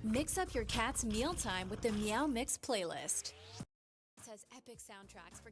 Mix up your cat's mealtime with the Meow Mix playlist. It has epic soundtracks for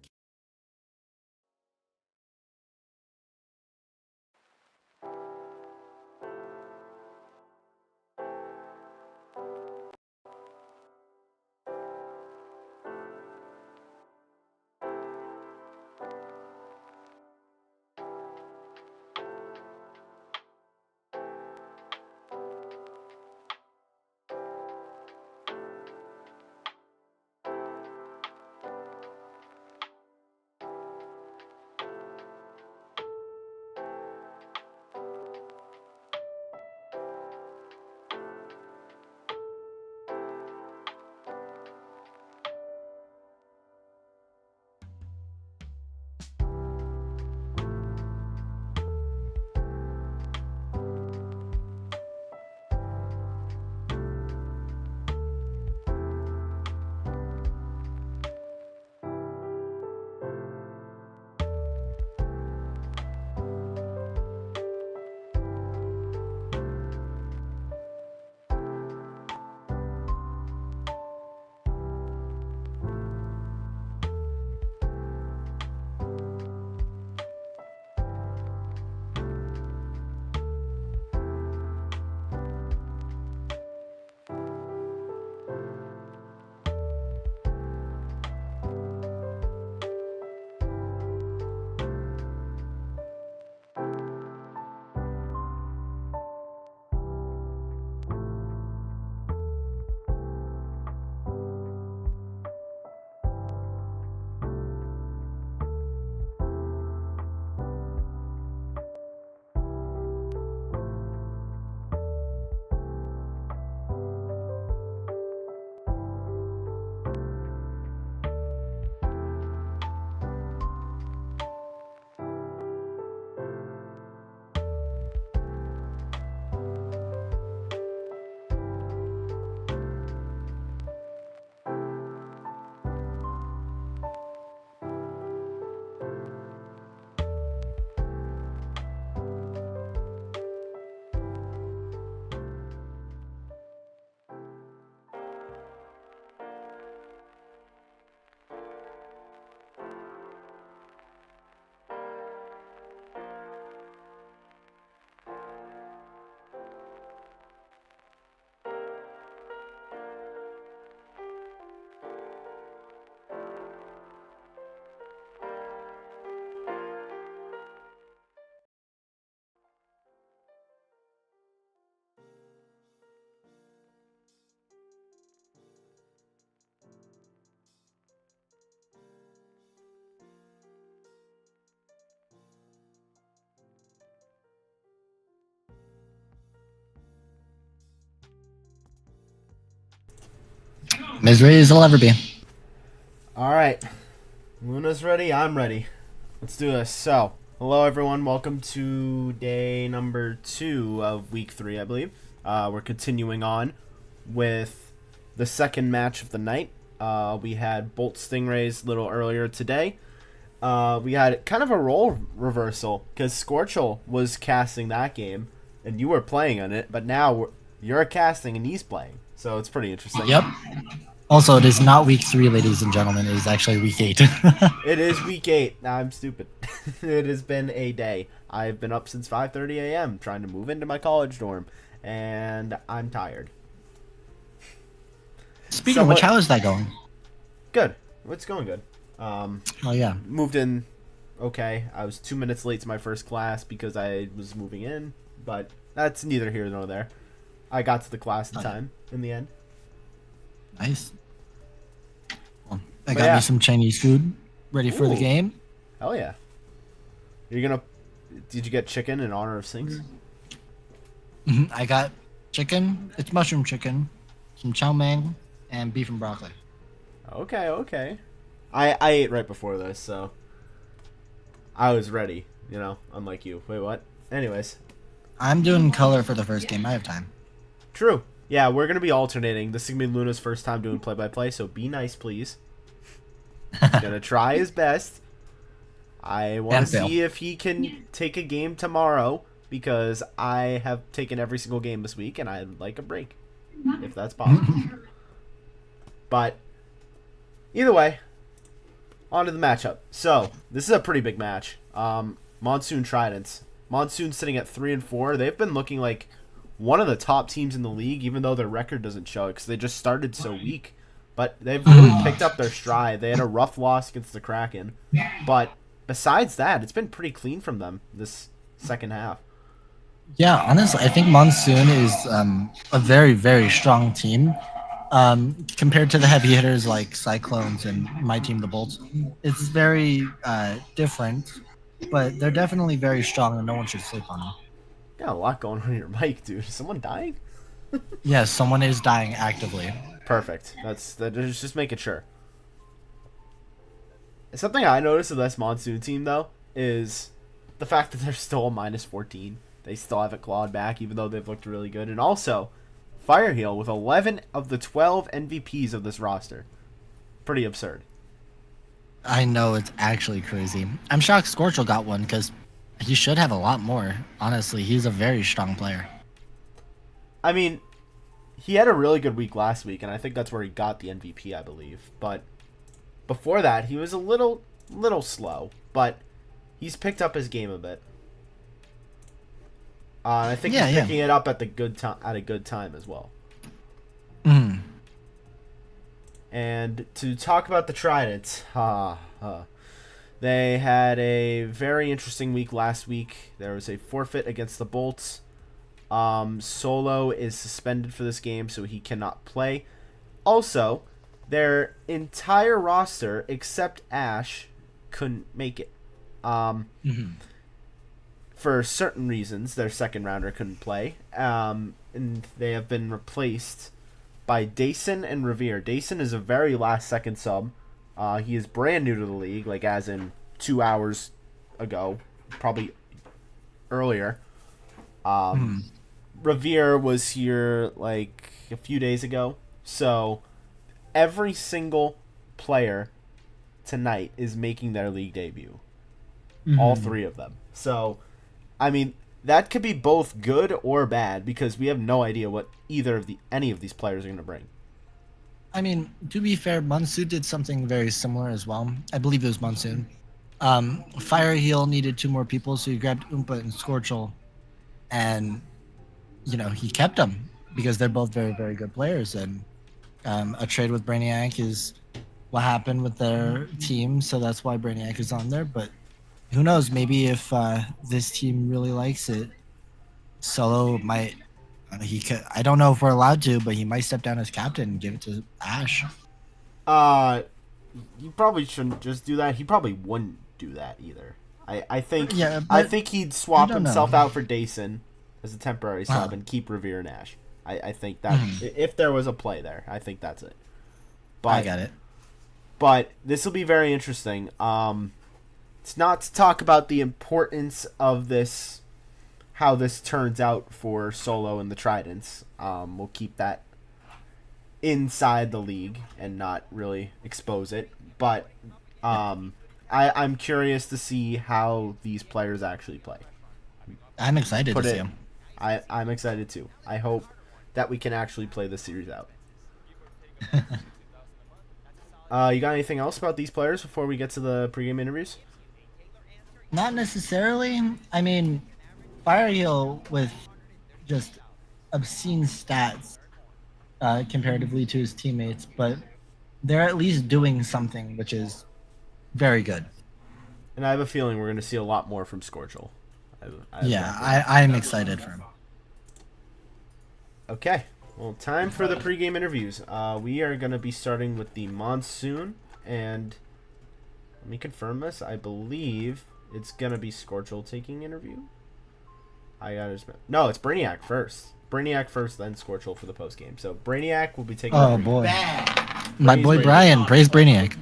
As ready as I'll ever be. Alright. Luna's ready, I'm ready. Let's do this. So, hello everyone, welcome to day number 2 of week 3, I believe. We're continuing on with the second match of the night. We had Bolt Stingrays a little earlier today. We had kind of a role reversal, because Scorchel was casting that game, and you were playing on it, but now you're casting and he's playing. So it's pretty interesting. Yep. Also, it is not week 3, ladies and gentlemen. It is actually week 8. It is week 8. Nah, I'm stupid. It has been a day. I've been up since 5:30 a.m. trying to move into my college dorm, and I'm tired. Speaking of which, how is that going? Good. It's going good. Oh, yeah. Moved in okay. I was 2 minutes late to my first class because I was moving in, but that's neither here nor there. I got to the class in time in the end. Nice. Well, I got me some Chinese food ready for the game. Hell yeah. Did you get chicken in honor of Sinks? I got chicken. It's mushroom chicken, some chow mein, and beef and broccoli. Okay. I ate right before this, so I was ready, unlike you. Wait, what? Anyways. I'm doing color for the first game. I have time. True. Yeah, we're going to be alternating. This is going to be Luna's first time doing play-by-play, so be nice, please. He's going to try his best. I want to see if he can take a game tomorrow, because I have taken every single game this week, and I'd like a break. if that's possible. But either way, on to the matchup. So this is a pretty big match. Monsoon Tridents. Monsoon sitting at 3-4. They've been looking like one of the top teams in the league, even though their record doesn't show it because they just started so weak. But they've really picked up their stride. They had a rough loss against the Kraken, but besides that, it's been pretty clean from them this second half. Yeah, honestly, I think Monsoon is a very, very strong team. Compared to the heavy hitters like Cyclones and my team, the Bolts, it's very different, but they're definitely very strong, and no one should sleep on them. Got a lot going on in your mic, dude. Is someone dying? Yes, someone is dying actively. Perfect. That's just making sure. Something I noticed with this Monsoon team though is the fact that they're still a -14. They still haven't clawed back, even though they've looked really good. And also, Fireheel with 11 of the 12 MVPs of this roster. Pretty absurd. I know, it's actually crazy. I'm shocked Scorchel got one because he should have a lot more. Honestly, he's a very strong player. I mean, he had a really good week last week, and I think that's where he got the MVP, I believe. But before that, he was a little slow, but he's picked up his game a bit. I think he's picking it up at a good time as well. Mm. And to talk about the Tridents, they had a very interesting week last week. There was a forfeit against the Bolts. Solo is suspended for this game, so he cannot play. Also, their entire roster, except Ash, couldn't make it. For certain reasons, their second rounder couldn't play. And they have been replaced by Dason and Revere. Dason is a very last-second sub. He is brand new to the league, like as in 2 hours ago, probably earlier. Revere was here like a few days ago. So every single player tonight is making their league debut. All three of them. So, I mean, that could be both good or bad because we have no idea what any of these players are going to bring. I mean, to be fair, Monsoon did something very similar as well. I believe it was Monsoon. Fireheel needed 2 more people, so he grabbed Oompa and Scorchel, and he kept them because they're both very, very good players. And a trade with Brainiac is what happened with their team, so that's why Brainiac is on there. But who knows? Maybe if this team really likes it, Solo might. He could. I don't know if we're allowed to, but he might step down as captain and give it to Ash. You probably shouldn't just do that. He probably wouldn't do that either. I think. Yeah, I think he'd swap himself out for Dason as a temporary sub and keep Revere and Ash. I think that if there was a play there, I think that's it. But, I got it. But this will be very interesting. It's not to talk about the importance of this, how this turns out for Solo and the Tridents. We'll keep that inside the league and not really expose it. But I'm curious to see how these players actually play. I'm excited to see him. I'm excited too. I hope that we can actually play this series out. You got anything else about these players before we get to the pregame interviews? Not necessarily. I mean, Fireheel with just obscene stats comparatively to his teammates, but they're at least doing something, which is very good. And I have a feeling we're going to see a lot more from Scorchel. I'm excited for him. Okay, well, time for the pregame interviews. We are going to be starting with the Monsoon, and let me confirm this. I believe it's going to be Scorchel taking interview. No, it's Brainiac first. Brainiac first, then Scorchel for the postgame. So Brainiac will be taking interview. Boy. My boy Brian, praise Brainiac.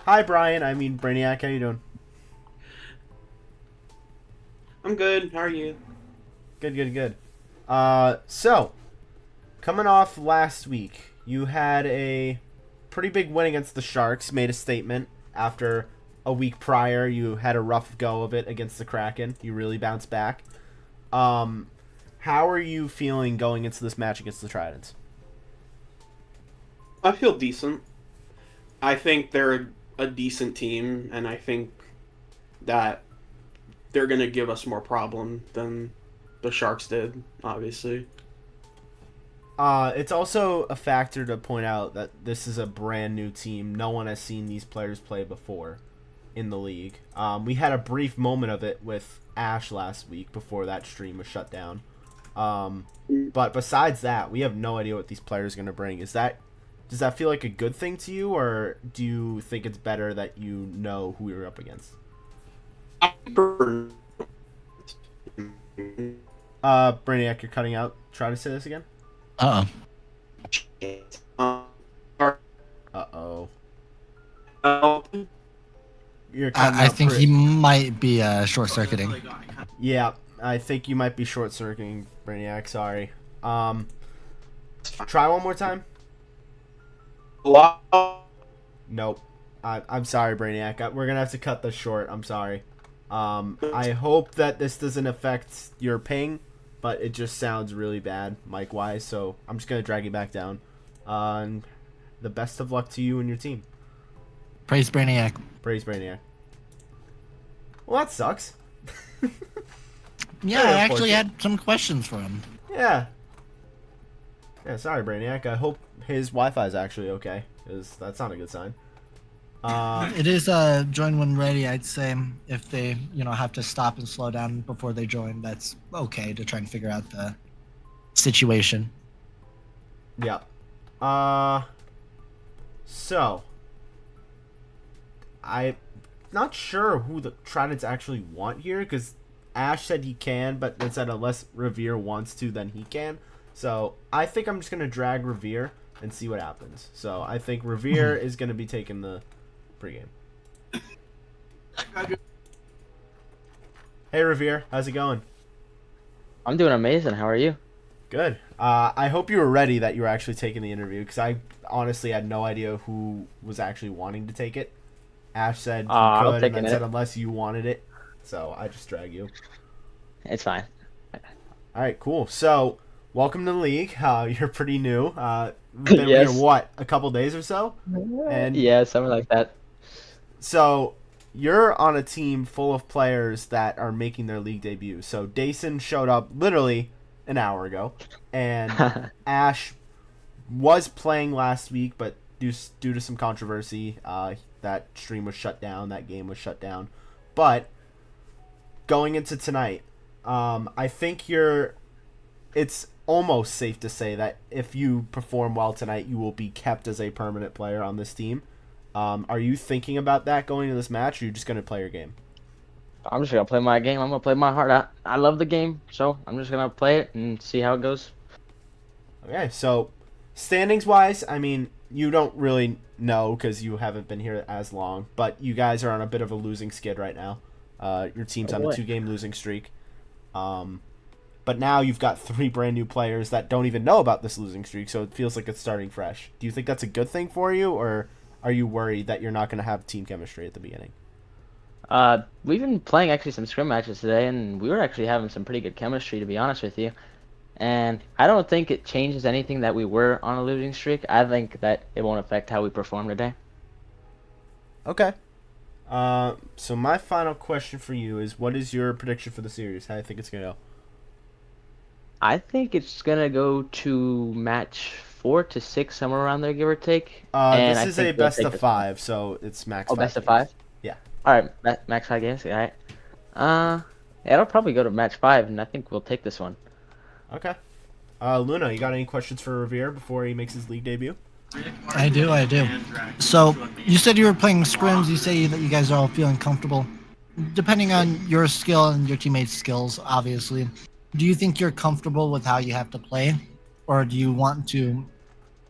Hi, Brian. I mean Brainiac. How you doing? I'm good. How are you? Good. So, coming off last week, you had a pretty big win against the Sharks, made a statement after a week prior. You had a rough go of it against the Kraken. You really bounced back. How how are you feeling going into this match against the Tridents? I feel decent. I think they're a decent team, and I think that they're going to give us more problem than the Sharks did, obviously. It's also a factor to point out that this is a brand new team. No one has seen these players play before in the league. We had a brief moment of it with Ash last week before that stream was shut down. But besides that, we have no idea what these players are going to bring. Does that feel like a good thing to you, or do you think it's better that you know who you're up against? Brainiac, you're cutting out. Try to say this again. Uh-oh. You're cutting I out think he might be short-circuiting. Yeah, I think you might be short-circuiting, Brainiac. Sorry. Try one more time. Nope. I'm sorry, Brainiac. We're gonna have to cut this short. I'm sorry. I hope that this doesn't affect your ping, but it just sounds really bad mic-wise, so I'm just gonna drag you back down. And the best of luck to you and your team. Praise Brainiac. Praise Brainiac. Well, that sucks. Yeah, I actually had some questions for him. Yeah. Yeah, sorry, Brainiac. I hope his Wi-Fi is actually okay, because that's not a good sign. It is join when ready. I'd say if they have to stop and slow down before they join, that's okay to try and figure out the situation. Yeah. So I'm not sure who the Tridents actually want here, because Ash said he can, but then said unless Revere wants to, then he can. So I think I'm just gonna drag Revere and see what happens. So I think Revere is gonna be taking the pregame. Hey Revere, how's it going? I'm doing amazing. How are you? Good. I hope you were ready that you were actually taking the interview, because I honestly had no idea who was actually wanting to take it. Ash said he could, and then said unless you wanted it. So I just drag you. It's fine. All right, cool. So welcome to the league. You're pretty new. You've been Yes. here, what, a couple days or so? And Yeah, something like that. so you're on a team full of players that are making their league debut. So Dason showed up literally an hour ago, and Ash was playing last week, but due to some controversy, that stream was shut down, that game was shut down. But going into tonight, I think it's almost safe to say that if you perform well tonight, you will be kept as a permanent player on this team. Are you thinking about that going into this match, or are you just going to play your game? I'm just gonna play my game. I'm gonna play my heart out. I love the game, so I'm just gonna play it and see how it goes. Okay, so standings wise, I mean, you don't really know because you haven't been here as long, but you guys are on a bit of a losing skid right now. Your team's on a 2-game losing streak. But now you've got 3 brand new players that don't even know about this losing streak, so it feels like it's starting fresh. Do you think that's a good thing for you, or are you worried that you're not going to have team chemistry at the beginning? We've been playing actually some scrim matches today, and we were actually having some pretty good chemistry, to be honest with you. And I don't think it changes anything that we were on a losing streak. I think that it won't affect how we perform today. Okay. So my final question for you is, what is your prediction for the series? How do you think it's going to go? I think it's gonna go to match 4 to 6, somewhere around there, give or take. And this is a best of 5, so it's max 5 best of games. 5? Yeah. Alright, max 5 games, alright. Yeah, it'll probably go to match 5, and I think we'll take this one. Okay. Luna, you got any questions for Revere before he makes his league debut? I do. So you said you were playing scrims. You say that you guys are all feeling comfortable. Depending on your skill and your teammates' skills, obviously, do you think you're comfortable with how you have to play, or do you want to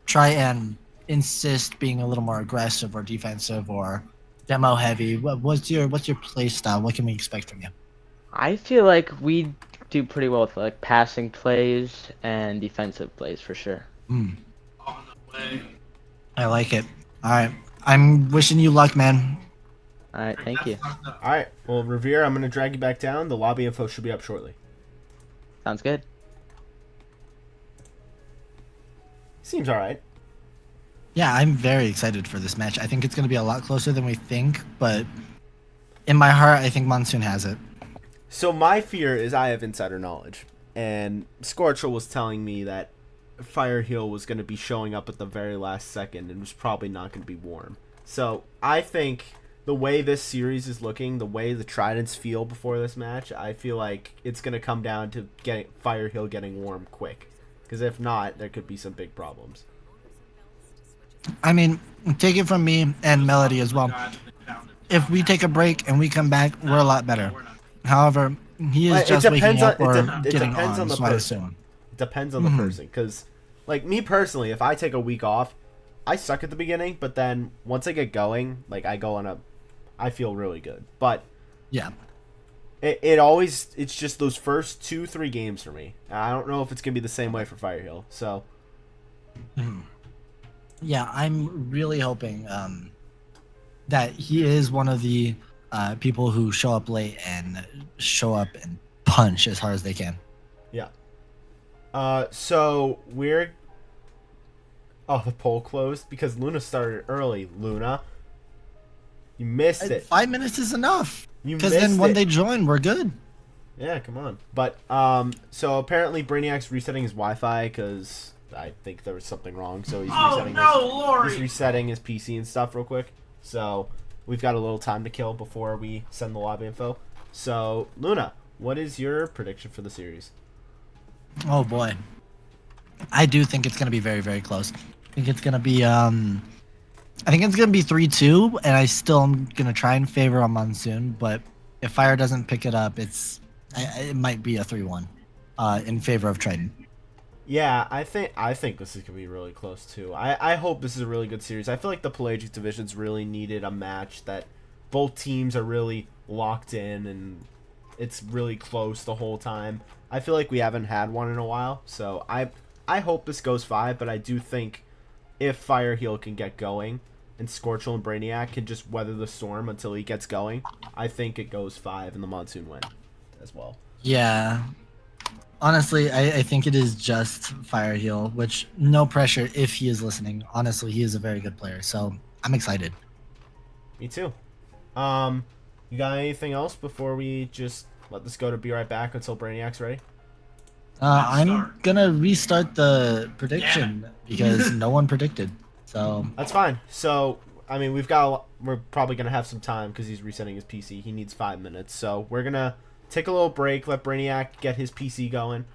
try and insist being a little more aggressive or defensive or demo heavy? What's your play style? What can we expect from you? I feel like we do pretty well with like passing plays and defensive plays for sure. I like it. All right, I'm wishing you luck, man. All right, thank you. All right. Well, Revere, I'm going to drag you back down. The lobby info should be up shortly. Sounds good. Seems all right. Yeah, I'm very excited for this match. I think it's going to be a lot closer than we think, but in my heart, I think Monsoon has it. So my fear is I have insider knowledge, and Scorchel was telling me that Fireheel was going to be showing up at the very last second and was probably not going to be warm. So I think the way this series is looking, the way the Tridents feel before this match, I feel like it's going to come down to getting Fireheel getting warm quick. Because if not, there could be some big problems. I mean, take it from me and Melody as well. If we take a break and we come back, we're a lot better. However, he is just waking up or getting depends on the so I person. assume. It depends on the person. Because, like, me personally, if I take a week off, I suck at the beginning, but then once I get going, like, I feel really good. But Yeah. it's just those first 2-3 games for me. I don't know if it's going to be the same way for Fireheel. So, Yeah, I'm really hoping that he is one of the people who show up late and show up and punch as hard as they can. yeah. So we're... Oh, the poll closed because Luna started early. Luna, you missed it. 5 minutes is enough. You Because missed then when it. they join, we're good. Yeah, come on. But so apparently Brainiac's resetting his Wi-Fi because I think there was something wrong. So he's he's resetting his PC and stuff real quick. So we've got a little time to kill before we send the lobby info. So Luna, what is your prediction for the series? Oh boy, I do think it's gonna be very, very close. I think it's gonna be 3-2, and I still am gonna try and favor on Monsoon. But if Fire doesn't pick it up, it might be a 3-1 in favor of Trident. Yeah, I think this is gonna be really close too. I hope this is a really good series. I feel like the Pelagic Divisions really needed a match that both teams are really locked in and it's really close the whole time. I feel like we haven't had one in a while, so I hope this goes 5. But I do think if Fireheel can get going and Scorchel and Brainiac can just weather the storm until he gets going, I think it goes 5 and the Monsoon win as well. Yeah. Honestly, I think it is just Fireheel, which no pressure if he is listening. Honestly, he is a very good player, so I'm excited. Me too. You got anything else before we just let this go to be right back until Brainiac's ready? I'm gonna restart the prediction because no one predicted. So That's fine. So, I mean, we're probably gonna have some time because he's resetting his PC. He needs 5 minutes, so we're gonna take a little break, let Brainiac get his PC going,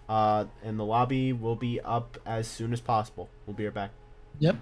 and the lobby will be up as soon as possible. We'll be right back. yep.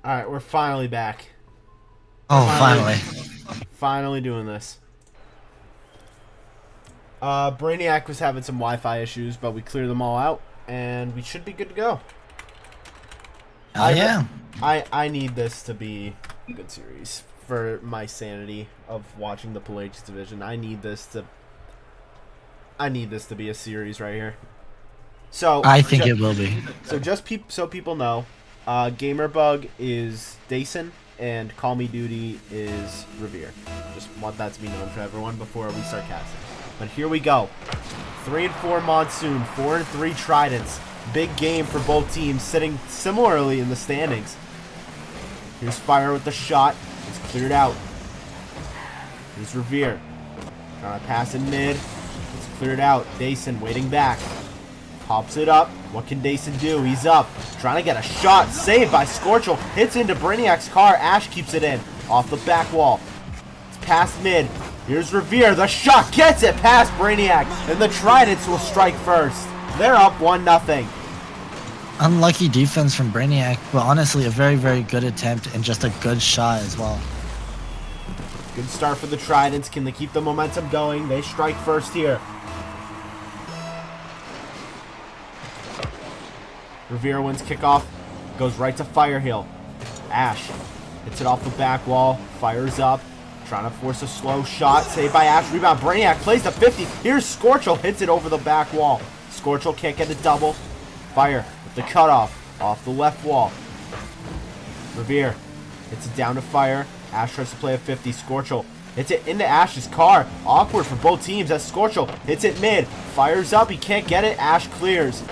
Alright, we're finally back. Oh, finally. Finally doing this. Brainiac was having some Wi-Fi issues, but we cleared them all out, and we should be good to go. Oh, yeah. I need this to be a good series for my sanity of watching the Pelagic Division. I need this to be a series right here. So I think it will be. So just so people know, Gamerbug is Dason and Call Me Duty is Revere. Just want that to be known for everyone before we start casting. But here we go. 3-4 Monsoon, 4-3 Tridents. Big game for both teams, sitting similarly in the standings. Here's Fire with the shot. It's cleared out. Here's Revere. Trying to pass in mid. It's cleared out. Dason waiting back. Pops it up. What can Dason do? He's up. Trying to get a shot. Saved by Scorchel. Hits into Brainiac's car. Ash keeps it in. Off the back wall. It's past mid. Here's Revere. The shot gets it past Brainiac. And the Tridents will strike first. They're up 1-0. Unlucky defense from Brainiac, but honestly a very, very good attempt and just a good shot as well. Good start for the Tridents. Can they keep the momentum going? They strike first here. Revere wins kickoff. Goes right to Firehill. Ash hits it off the back wall. Fires up. Trying to force a slow shot. Saved by Ash. Rebound. Brainiac plays the 50. Here's Scorchel. Hits it over the back wall. Scorchel can't get a double. Fire with the cutoff. Off the left wall. Revere hits it down to Fire. Ash tries to play a 50. Scorchel hits it into Ash's car. Awkward for both teams as Scorchel hits it mid. Fires up. He can't get it. Ash clears.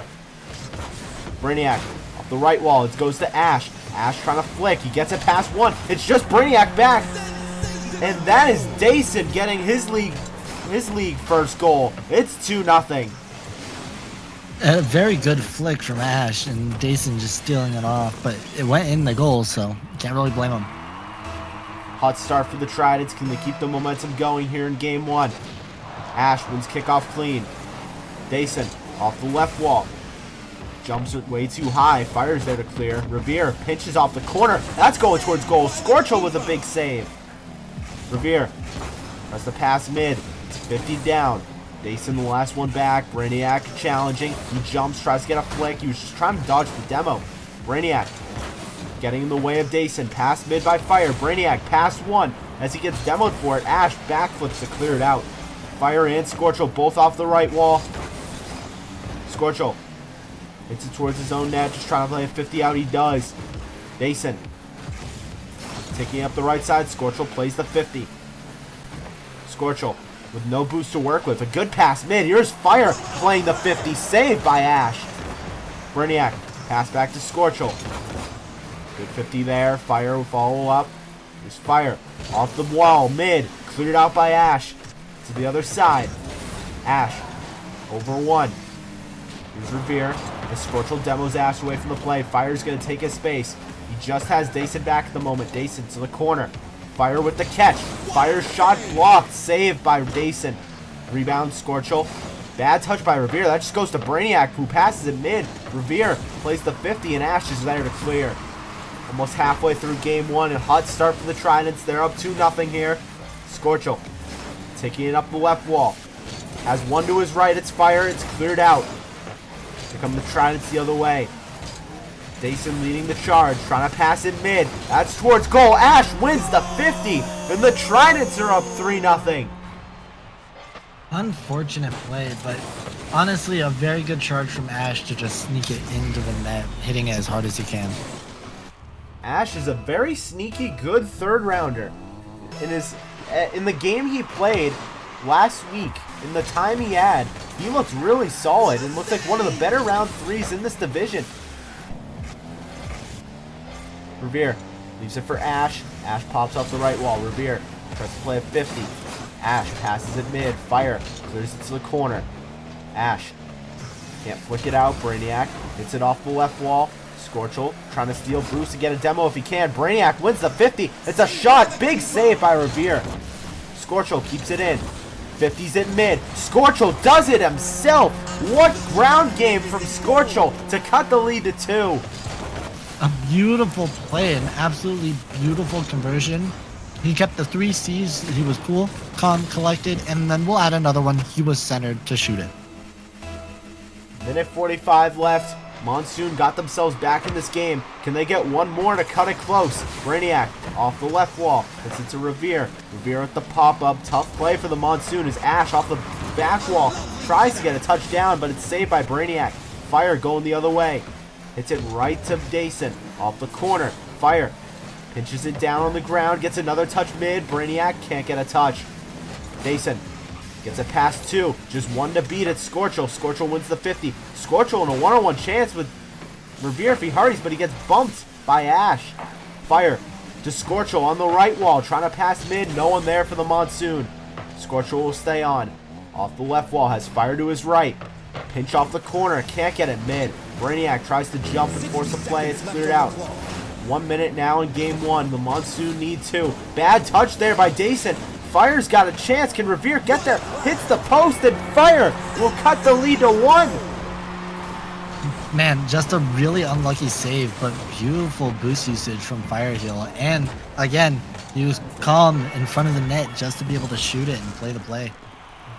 Brainiac off the right wall. It goes to Ash. Ash trying to flick. He gets it past one. It's just Brainiac back. And that is Dason getting his league first goal. It's 2-0. A very good flick from Ash and Dason just stealing it off, but it went in the goal, so can't really blame him. Hot start for the Tridents. Can they keep the momentum going here in game one? Ash wins kickoff clean. Dason off the left wall. Jumps it way too high. Fires there to clear. Revere pinches off the corner. That's going towards goal. Scorchel with a big save. Revere tries to pass mid. It's 50 down. Dason the last one back. Brainiac challenging. He jumps, tries to get a flick. He was just trying to dodge the demo. Brainiac getting in the way of Dason. Pass mid by Fire. Brainiac past one as he gets demoed for it. Ash backflips to clear it out. Fire and Scorchel both off the right wall. Scorchel hits it towards his own net, just trying to play a 50 out. He does. Dason taking up the right side. Scorchel plays the 50. Scorchel with no boost to work with. A good pass mid. Here's Fire playing the 50. Saved by Ash. Brainiac pass back to Scorchel. Good 50 there. Fire will follow up. Here's Fire off the wall. Mid. Cleared out by Ash. To the other side. Ash over one. Here's Revere. As Scorchel demos Ash away from the play. Fire's going to take his space. He just has Dason back at the moment. Dason to the corner. Fire with the catch. Fire's shot blocked. Saved by Dason. Rebound Scorchel. Bad touch by Revere. That just goes to Brainiac, who passes it mid. Revere plays the 50 and Ash is there to clear. Almost halfway through game one. A hot start for the Tridents. They're up 2-0 here. Scorchel taking it up the left wall. Has one to his right. It's Fire. It's cleared out. Here come the Tridents the other way. Dason leading the charge, trying to pass it mid. That's towards goal. Ash wins the 50, and the Tridents are up 3-0. Unfortunate play, but honestly a very good charge from Ash to just sneak it into the net, hitting it as hard as he can. Ash is a very sneaky, good third rounder. In the game he played last week, in the time he had, he looked really solid and looked like one of the better round threes in this division. Revere leaves it for Ash. Ash pops off the right wall. Revere tries to play a 50. Ash passes it mid. Fire clears it to the corner. Ash can't flick it out. Brainiac hits it off the left wall. Scorchel trying to steal boost to get a demo if he can. Brainiac wins the 50. It's a shot. Big save by Revere. Scorchel keeps it in. 50's in mid. Scorchel does it himself. What ground game from Scorchel to cut the lead to 2. A beautiful play, an absolutely beautiful conversion. He kept the 3 C's. He was cool, calm, collected, and then we'll add another one. He was centered to shoot it. Minute 45 left. Monsoon got themselves back in this game. Can they get one more to cut it close? Brainiac off the left wall. It's into Revere. Revere at the pop-up. Tough play for the Monsoon as Ash off the back wall tries to get a touchdown, but it's saved by Brainiac. Fire going the other way. Hits it right to Dason. Off the corner. Fire pinches it down on the ground. Gets another touch mid. Brainiac can't get a touch. Dason gets a pass 2. Just 1 to beat it. Scorchel. Scorchel wins the 50. Scorchel in a one-on-one chance with Revere if he hurries, but he gets bumped by Ash. Fire to Scorchel on the right wall. Trying to pass mid. No one there for the Monsoon. Scorchel will stay on. Off the left wall. Has Fire to his right. Pinch off the corner. Can't get it mid. Brainiac tries to jump and force a play. It's cleared out. 1 minute now in game 1. The Monsoon need 2. Bad touch there by Dason. Fire's got a chance. Can Revere get there? Hits the post, and Fire will cut the lead to 1. Man, just a really unlucky save, but beautiful boost usage from Fireheel. And again, he was calm in front of the net just to be able to shoot it and play the play.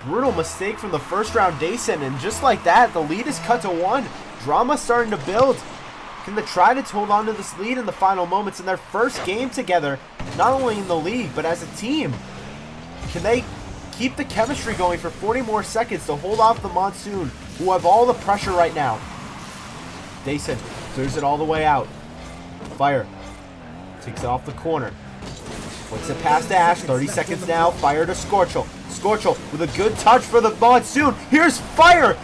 Brutal mistake from the first round Dason, and just like that, the lead is cut to 1. Drama starting to build. Can the Tridents hold on to this lead in the final moments in their first game together, not only in the league, but as a team? Can they keep the chemistry going for 40 more seconds to hold off the Monsoon, who have all the pressure right now? Dason clears it all the way out. Fire takes it off the corner. Flicks it past Ash. 30 seconds now. Fire to Scorchel. Scorchel with a good touch for the Monsoon. Here's Fire.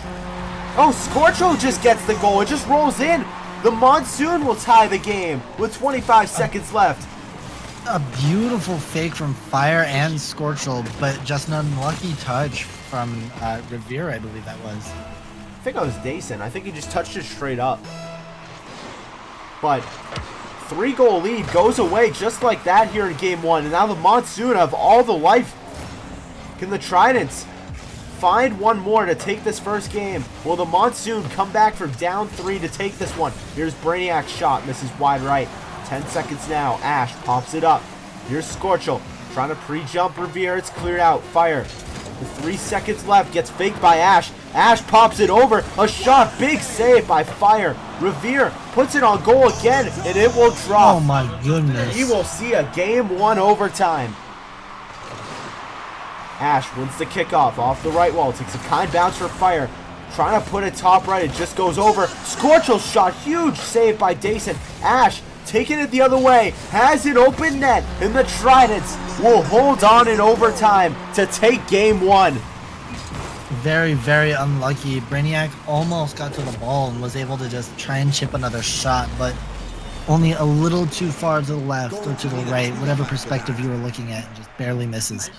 Oh, Scorchel just gets the goal. It just rolls in. The Monsoon will tie the game with 25 seconds left. A beautiful fake from Fire and Scorchel, but just an unlucky touch from Revere, I believe that was. I think it was Dason. I think he just touched it straight up. But 3-goal lead goes away just like that here in game 1. And now the Monsoon have all the life. Can the Tridents find one more to take this first game? Will the Monsoon come back from down 3 to take this one? Here's Brainiac's shot. Misses wide right. 10 seconds now. Ash pops it up. Here's Scorchel. Trying to pre-jump Revere. It's cleared out. Fire. With 3 seconds left. Gets faked by Ash. Ash pops it over. A shot. Big save by Fire. Revere puts it on goal again, and it will drop. Oh my goodness. He will see a game 1 overtime. Ash wins the kickoff off the right wall. Takes a kind bounce for Fire. Trying to put it top right. It just goes over. Scorchel's shot. Huge save by Dason. Ash taking it the other way. Has an open net. And the Tridents will hold on in overtime to take game 1. Very, very unlucky. Brainiac almost got to the ball and was able to just try and chip another shot, but only a little too far to the left or to the right, whatever perspective you were looking at, and just barely misses.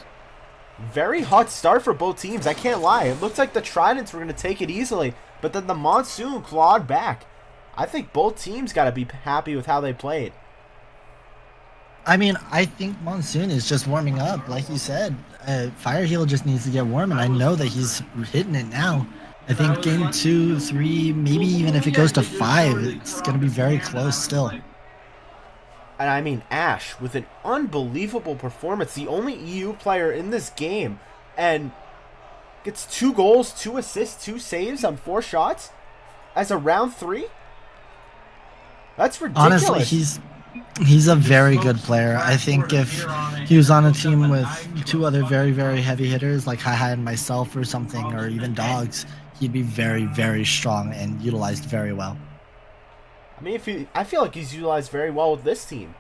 Very hot start for both teams, I can't lie. It looked like the Tridents were going to take it easily, but then the Monsoon clawed back. I think both teams got to be happy with how they played. I mean, I think Monsoon is just warming up, like you said. Fireheel just needs to get warm, and I know that he's hitting it now. I think game 2, 3, maybe even if it goes to 5, it's going to be very close still. And I mean, Ash, with an unbelievable performance, the only EU player in this game, and gets 2 goals, 2 assists, 2 saves on 4 shots as a round 3? That's ridiculous. Honestly, he's a very good player. I think if he was on a team with 2 other very, very heavy hitters like Hi and myself or something, or even Dogs, he'd be very, very strong and utilized very well. I mean, I feel like he's utilized very well with this team.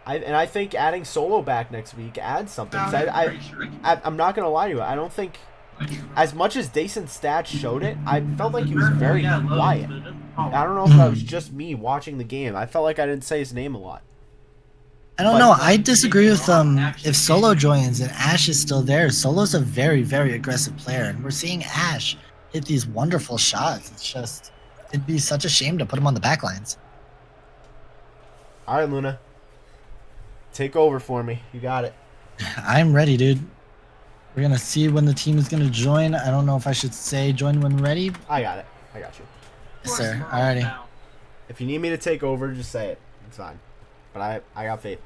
I think adding Solo back next week adds something. I'm not going to lie to you. I don't think, as much as Dason's stats showed it, I felt like he was very quiet. I don't know if that was just me watching the game. I felt like I didn't say his name a lot. I don't know. I disagree with if Solo joins and Ash is still there. Solo's a very, very aggressive player, and we're seeing Ash hit these wonderful shots. It's just, it'd be such a shame to put him on the back lines. All right, Luna. Take over for me. You got it. I'm ready, dude. We're going to see when the team is going to join. I don't know if I should say join when ready. I got it. I got you. Yes, sir. Alrighty. If you need me to take over, just say it. It's fine. But I got faith.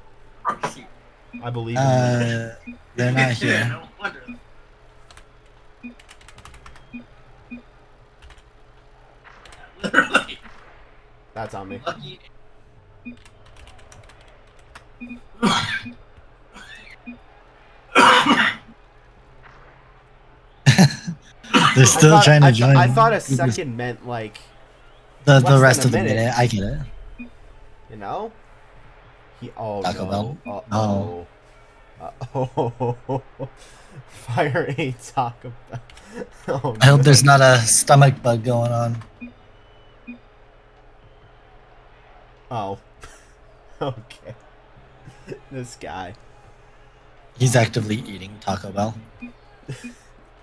I believe in you. They're not here. No wonder. Literally. That's on me. Lucky. They're still trying to join. I thought a second meant like the less rest than of a the minute. minute. I get it. You know? Oh Taco no. Bell? Oh. Fire a Taco Bell. Oh, I hope no. there's not a stomach bug going on. Oh. Okay. This guy. He's actively eating Taco Bell.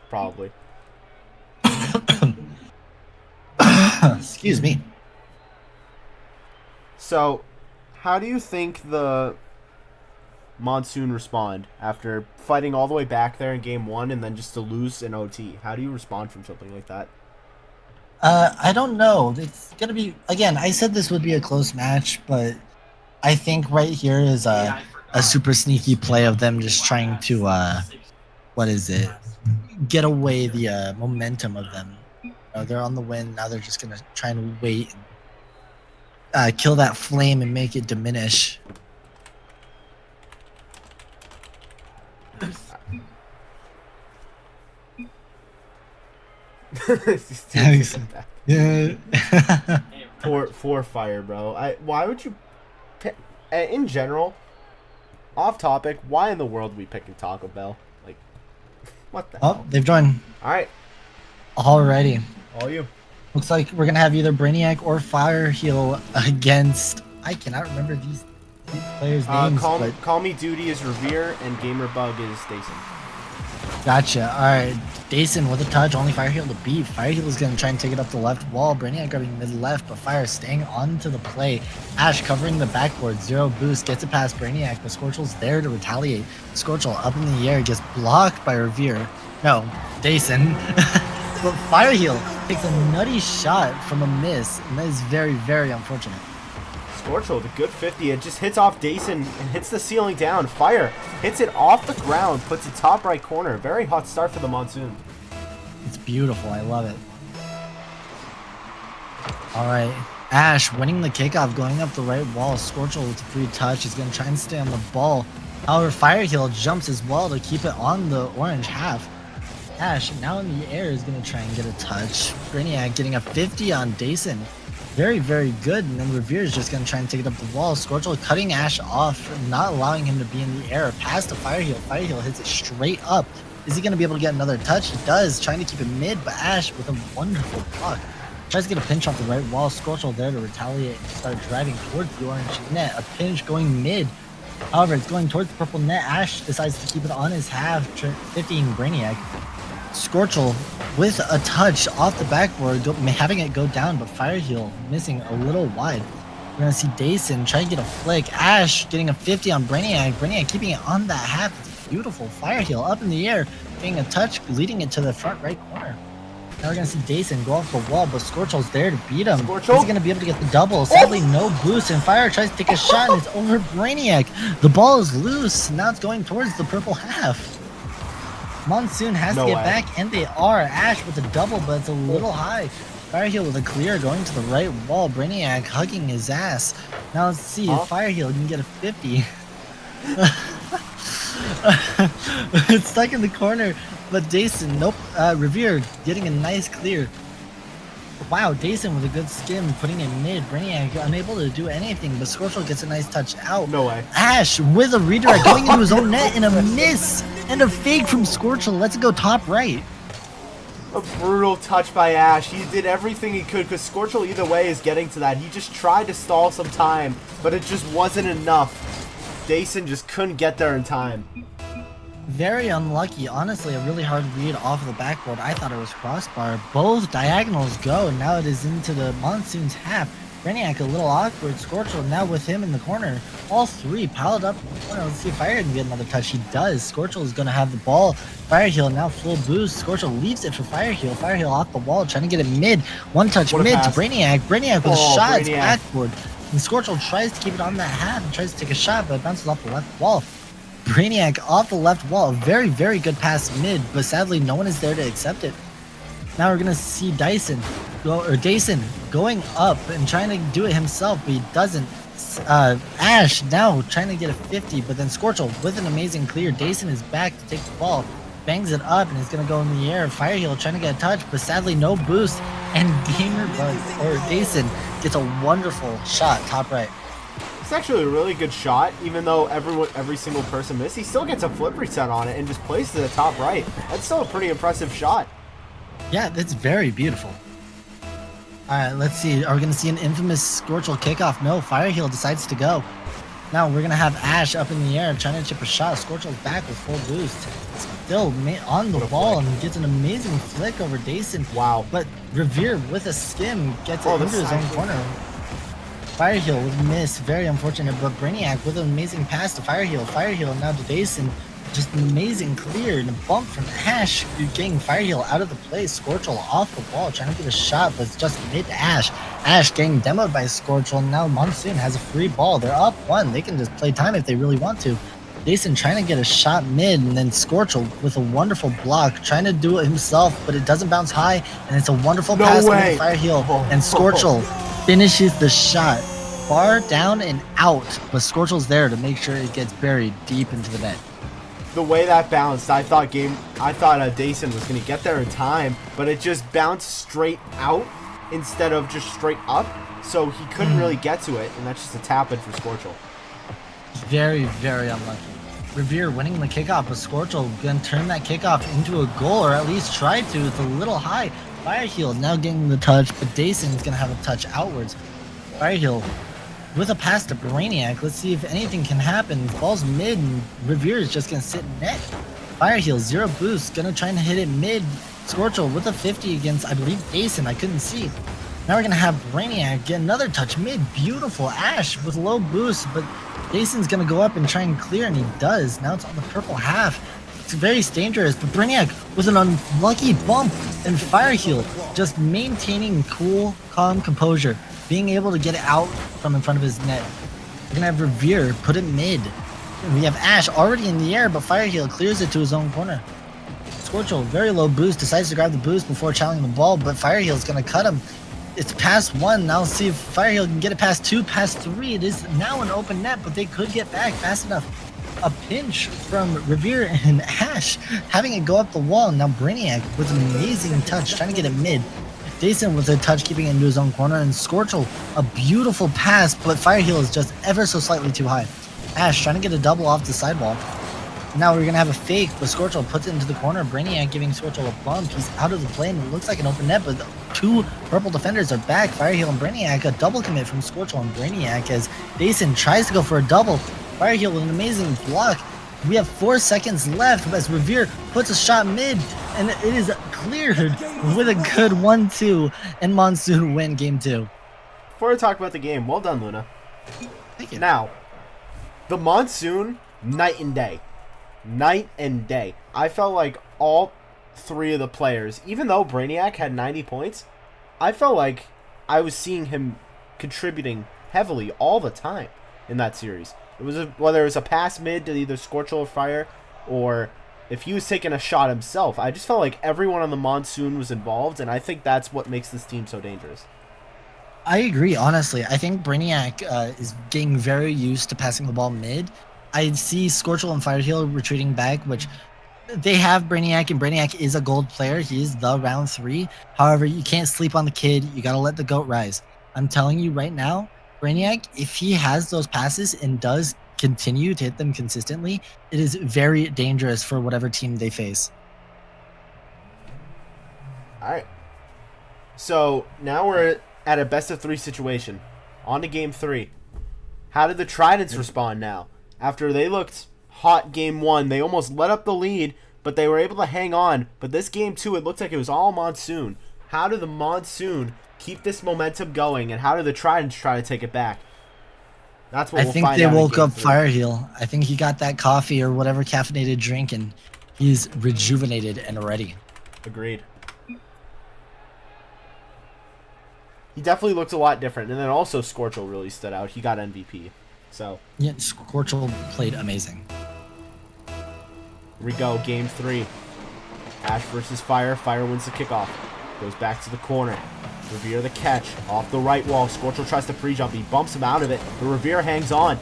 Probably. Excuse me. So, how do you think the Monsoon respond after fighting all the way back there in game 1 and then just to lose in OT? How do you respond from something like that? I don't know. It's gonna be again. I said this would be a close match, but I think right here is a super sneaky play of them just trying to what is it? Get away the momentum of them. They're on the win now. They're just gonna try and wait, and, kill that flame and make it diminish. Yeah. For fire, bro. Why would you pick, in general, off topic, why in the world are we picking Taco Bell? Like, what the Oh, hell? they've joined Alright, already. all you. Looks like we're gonna have either Brainiac or Fire Heal against. I cannot remember these players' names. but Call Me Duty is Revere, and Gamer Bug is Dason. Gotcha. All right, Dason with a touch. Only Fire Heal to beat. Fire Heal is gonna try and take it up the left wall. Brainiac grabbing mid left, but Fire staying onto the play. Ash covering the backboard. 0 boost gets it past Brainiac, but Scorchel's there to retaliate. Scorchel up in the air gets blocked by Revere. No, Dason. But Fire Heal takes a nutty shot from a miss, and that is very, very unfortunate. Scorchel with a good 50. It just hits off Dason and hits the ceiling down. Fire hits it off the ground, puts it top right corner. Very hot start for the Monsoon. It's beautiful. I love it. All right. Ash winning the kickoff, going up the right wall. Scorchel with a free touch. He's going to try and stay on the ball. However, Fire Heal jumps as well to keep it on the orange half. Ash, now in the air, is going to try and get a touch. Brainiac getting a 50 on Dason. Very, very good. And then Revere is just going to try and take it up the wall. Scorchel cutting Ash off, not allowing him to be in the air. Past the Fire Heal. Fire Heal hits it straight up. Is he going to be able to get another touch? He does, trying to keep it mid, but Ash with a wonderful block. Tries to get a pinch off the right wall. Scorchel there to retaliate and start driving towards the orange net. A pinch going mid. However, it's going towards the purple net. Ash decides to keep it on his half, 50 Brainiac. Scorchel with a touch off the backboard, having it go down, but Fire Heal missing a little wide. We're going to see Dason try to get a flick. Ash getting a 50 on Brainiac. Brainiac keeping it on that half. It's beautiful. Fire Heal up in the air, getting a touch, leading it to the front right corner. Now we're going to see Dason go off the wall, but Scorchel's there to beat him. Is he going to be able to get the double? Sadly, no boost, and Fire tries to take a shot, and it's over Brainiac. The ball is loose. Now it's going towards the purple half. Monsoon has to get back, and they are. Ash with a double, but it's a little high. Fire Heal with a clear going to the right wall. Brainiac hugging his ass. Now let's see if Fire Heal can get a 50. It's stuck in the corner, but Dason, nope. Revere getting a nice clear. Wow, Dason with a good skim, putting it mid. Brainiac unable to do anything, but Scorchel gets a nice touch out. No way. Ash with a redirect going into his own net and a miss and a fake from Scorchel. Let's go top right. A brutal touch by Ash. He did everything he could because Scorchel either way is getting to that. He just tried to stall some time, but it just wasn't enough. Dason just couldn't get there in time. Very unlucky. Honestly, a really hard read off of the backboard. I thought it was crossbar. Both diagonals go, and now it is into the Monsoon's half. Brainiac a little awkward. Scorchel now with him in the corner. All three piled up in the corner. Let's see if Fire can get another touch. He does. Scorchel is going to have the ball. Fireheel now full boost. Scorchel leaves it for Fireheel. Fireheel off the wall, trying to get it mid. One touch What a mid pass. to Brainiac. Brainiac with a shot Brainiac. backward. And Scorchel tries to keep it on that half and tries to take a shot, but it bounces off the left wall. Brainiac off the left wall. Very, very good pass mid, but sadly no one is there to accept it. Now we're gonna see Dason going up and trying to do it himself, but he doesn't. Ash now trying to get a 50, but then Scorchel with an amazing clear. Dason is back to take the ball, bangs it up, and it's gonna go in the air. Fireheel trying to get a touch, but sadly no boost. And Dason gets a wonderful shot top right. It's actually a really good shot, even though every single person missed. He still gets a flip reset on it and just places it at top right. That's still a pretty impressive shot. Yeah, that's very beautiful. All right, let's see. Are we going to see an infamous Scorchel kickoff? No, Fireheel decides to go. Now we're going to have Ash up in the air trying to chip a shot. Scorchel's back with full boost. Still on the ball and gets an amazing flick over Dason. Wow. But Revere with a skim gets it Oh, into this his own side. corner. Fireheel with a miss. Very unfortunate, but Brainiac with an amazing pass to Fireheel. Fireheel now to Dason. Just an amazing clear and a bump from Ash, getting Fireheel out of the play. Scorchel off the ball, trying to get a shot, but it's just mid Ash. Ash getting demoed by Scorchel. Now Monsoon has a free ball. They're up one. They can just play time if they really want to. Dason trying to get a shot mid, and then Scorchel with a wonderful block, trying to do it himself, but it doesn't bounce high, and it's a wonderful pass to Fireheel, and Scorchel finishes the shot. Far down and out, but Scorchel's there to make sure it gets buried deep into the net. The way that bounced, I thought Dason was going to get there in time, but it just bounced straight out instead of just straight up, so he couldn't really get to it, and that's just a tap in for Scorchel. Very, very unlucky. Revere winning the kickoff, but Scorchel gonna turn that kickoff into a goal, or at least try to. It's a little high. Fireheel now getting the touch, but Dason is gonna have a touch outwards. Fireheel with a pass to Brainiac. Let's see if anything can happen. Ball's mid, and Revere is just gonna sit in net. Fireheel, 0 boost, gonna try and hit it mid. Scorchel with a 50 against, I believe, Dason. I couldn't see. Now we're gonna have Brainiac get another touch mid. Beautiful. Ash with low boost, but Dason's gonna go up and try and clear, and he does. Now it's on the purple half. It's very dangerous, but Brainiac with an unlucky bump, and Fireheel just maintaining cool, calm composure, being able to get it out from in front of his net. We're gonna have Revere put it mid. And we have Ash already in the air, but Fireheel clears it to his own corner. Scorchel, very low boost, decides to grab the boost before challenging the ball, but Fireheel's gonna cut him. It's past 1. Now let's see if Fireheel can get it past 2, past 3. It is now an open net, but they could get back fast enough. A pinch from Revere and Ash, having it go up the wall. Now Brainiac with an amazing touch, trying to get it mid. Dason with a touch, keeping it into his own corner, and Scorchel, a beautiful pass, but Fireheel is just ever so slightly too high. Ash trying to get a double off the sidewall. Now we're gonna have a fake, but Scorchel puts it into the corner. Brainiac giving Scorchel a bump. He's out of the play, and it looks like an open net, but 2 purple defenders are back. Fireheel and Brainiac, a double commit from Scorchel and Brainiac as Dason tries to go for a double. Fireheel with an amazing block. We have 4 seconds left as Revere puts a shot mid, and it is cleared with a good 1-2, and Monsoon win game 2. Before I talk about the game, well done, Luna. Thank you. Now, the Monsoon, night and day. Night and day. I felt like all 3 of the players, even though Brainiac had 90 points, I felt like I was seeing him contributing heavily all the time in that series. It was whether it was a pass mid to either Scorchel or Fire, or if he was taking a shot himself. I just felt like everyone on the Monsoon was involved, and I think that's what makes this team so dangerous. I agree, honestly. I think Brainiac is getting very used to passing the ball mid. I see Scorchel and Fireheel retreating back, which they have Brainiac, and Brainiac is a gold player. He is the round 3. However, you can't sleep on the kid. You got to let the goat rise. I'm telling you right now, Brainiac, if he has those passes and does continue to hit them consistently, it is very dangerous for whatever team they face. All right. So now we're at a best of 3 situation. On to game 3. How did the Tridents respond now? After they looked hot game 1, they almost let up the lead, but they were able to hang on. But this game 2, it looked like it was all Monsoon. How do the Monsoon keep this momentum going, and how do the Tridents try to take it back? That's what I we'll think find they out in woke game up 3. Fireheel. I think he got that coffee or whatever caffeinated drink, and he's rejuvenated and ready. Agreed. He definitely looked a lot different, and then also Scorchel really stood out. He got MVP. So Yeah, Scorchel played amazing. here we go, game 3. Ash versus Fire. Fire wins the kickoff. Goes back to the corner. Revere the catch. Off the right wall. Scorchel tries to pre-jump. He bumps him out of it. But Revere hangs on.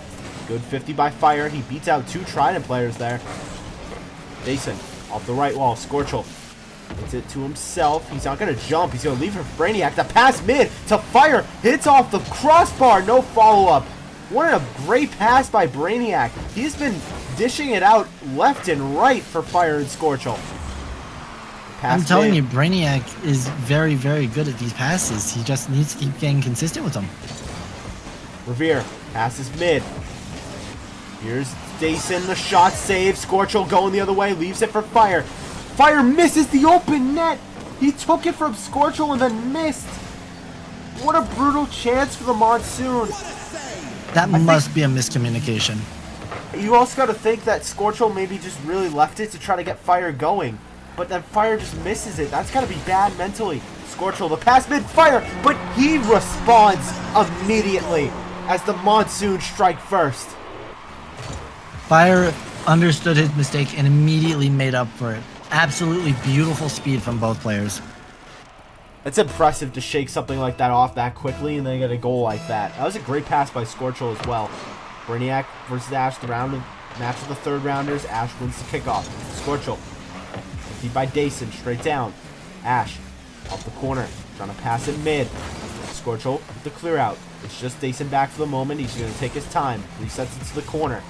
Good 50 by Fire. He beats out 2 Trident players there. Jason off the right wall. Scorchel hits it to himself. He's not going to jump. He's going to leave it for Brainiac. The pass mid to Fire. Hits off the crossbar. No follow-up. What a great pass by Brainiac. He's been dishing it out left and right for Fire and Scorchel. I'm telling you, Brainiac is very, very good at these passes. He just needs to keep getting consistent with them. Revere passes mid. Here's Dason, the shot save. Scorchel going the other way, leaves it for Fire. Fire misses the open net. He took it from Scorchel and then missed. What a brutal chance for the Monsoon. That must be a miscommunication. You also got to think that Scorchel maybe just really left it to try to get Fire going. But then Fire just misses it. That's got to be bad mentally. Scorchel, the pass mid-Fire, but he responds immediately as the Monsoon strike first. Fire understood his mistake and immediately made up for it. Absolutely beautiful speed from both players. It's impressive to shake something like that off that quickly and then get a goal like that. That was a great pass by Scorchel as well. Brainiac versus Ash, the match of the third rounders. Ash wins the kickoff. Scorchel, beat by Dason, straight down. Ash, off the corner, trying to pass it mid. Scorchel with the clear out. It's just Dason back for the moment. He's going to take his time. Resets it to the corner.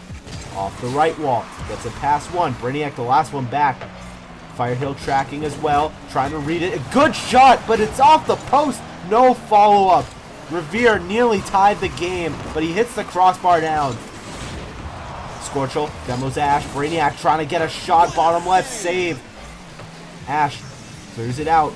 Off the right wall. Gets it past one. Brainiac, the last one back. Firehill tracking as well. Trying to read it. A good shot, but it's off the post. No follow-up. Revere nearly tied the game, but he hits the crossbar down. Scorchel demos Ash. Brainiac trying to get a shot. Bottom left. Save. Ash clears it out.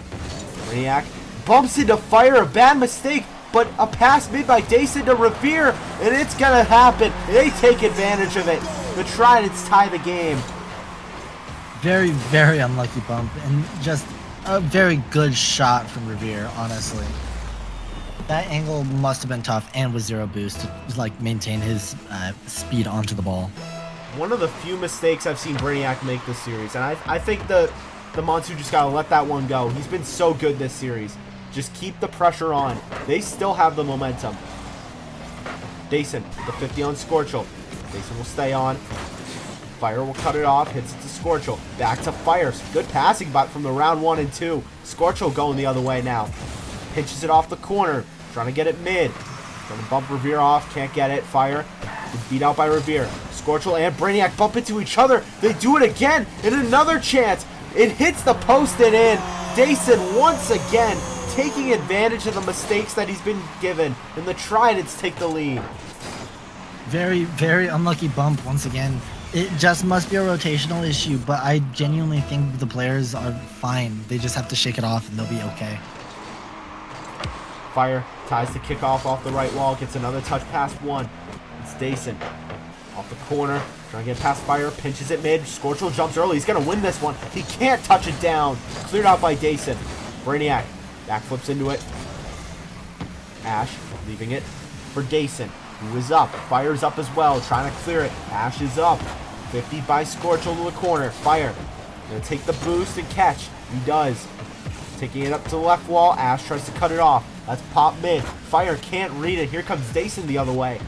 Brainiac bumps into Fire. A bad mistake, but a pass made by Dason to Revere, and it's going to happen. They take advantage of it. The Tridents tie the game. Very, very unlucky bump, and just a very good shot from Revere, honestly. That angle must have been tough, and with 0 boost to like maintain his speed onto the ball. One of the few mistakes I've seen Brainiac make this series, and I think the Monsoon just got to let that one go. He's been so good this series. Just keep the pressure on. They still have the momentum. Dason, the 50 on Scorchel. Dason will stay on. Fire will cut it off. Hits it to Scorchel. Back to Fire. Good passing from the round 1 and 2. Scorchel going the other way now. Pinches it off the corner. Trying to get it mid. Trying to bump Revere off. Can't get it. Fire is beat out by Revere. Scorchel and Brainiac bump into each other. They do it again. And another chance. It hits the post and in. Dason once again taking advantage of the mistakes that he's been given. And the Tridents take the lead. Very, very unlucky bump once again. It just must be a rotational issue, but I genuinely think the players are fine. They just have to shake it off and they'll be okay. Fire ties the kickoff off the right wall. Gets another touch past one. It's Dason. Off the corner. Trying to get past Fire. Pinches it mid. Scorchel jumps early. He's going to win this one. He can't touch it down. Cleared out by Dason. Brainiac backflips into it. Ash leaving it for Dason, who is up. Fire's up as well. Trying to clear it. Ash is up. 50 by Scorchel to the corner. Fire going to take the boost and catch. He does. Taking it up to the left wall. Ash tries to cut it off. That's pop mid. Fire can't read it. Here comes Dason the other way.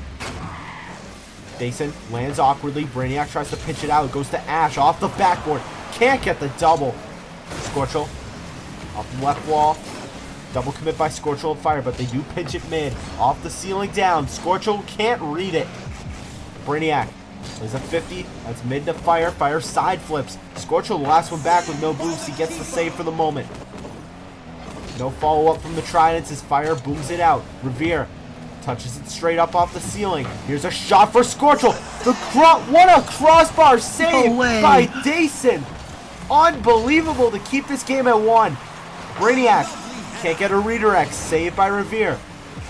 Dason lands awkwardly. Brainiac tries to pitch it out. It goes to Ash off the backboard. Can't get the double. Scorchel off the left wall. Double commit by Scorchel and Fire, but they do pinch it mid. Off the ceiling down. Scorchel can't read it. Brainiac is a 50. That's mid to Fire. Fire side flips. Scorchel the last one back with no boost. He gets the save for the moment. No follow-up from the Tridents as Fire booms it out. Revere touches it straight up off the ceiling. Here's a shot for Scorchel. What a crossbar save by Dason. Unbelievable to keep this game at 1. Brainiac can't get a redirect. Saved by Revere.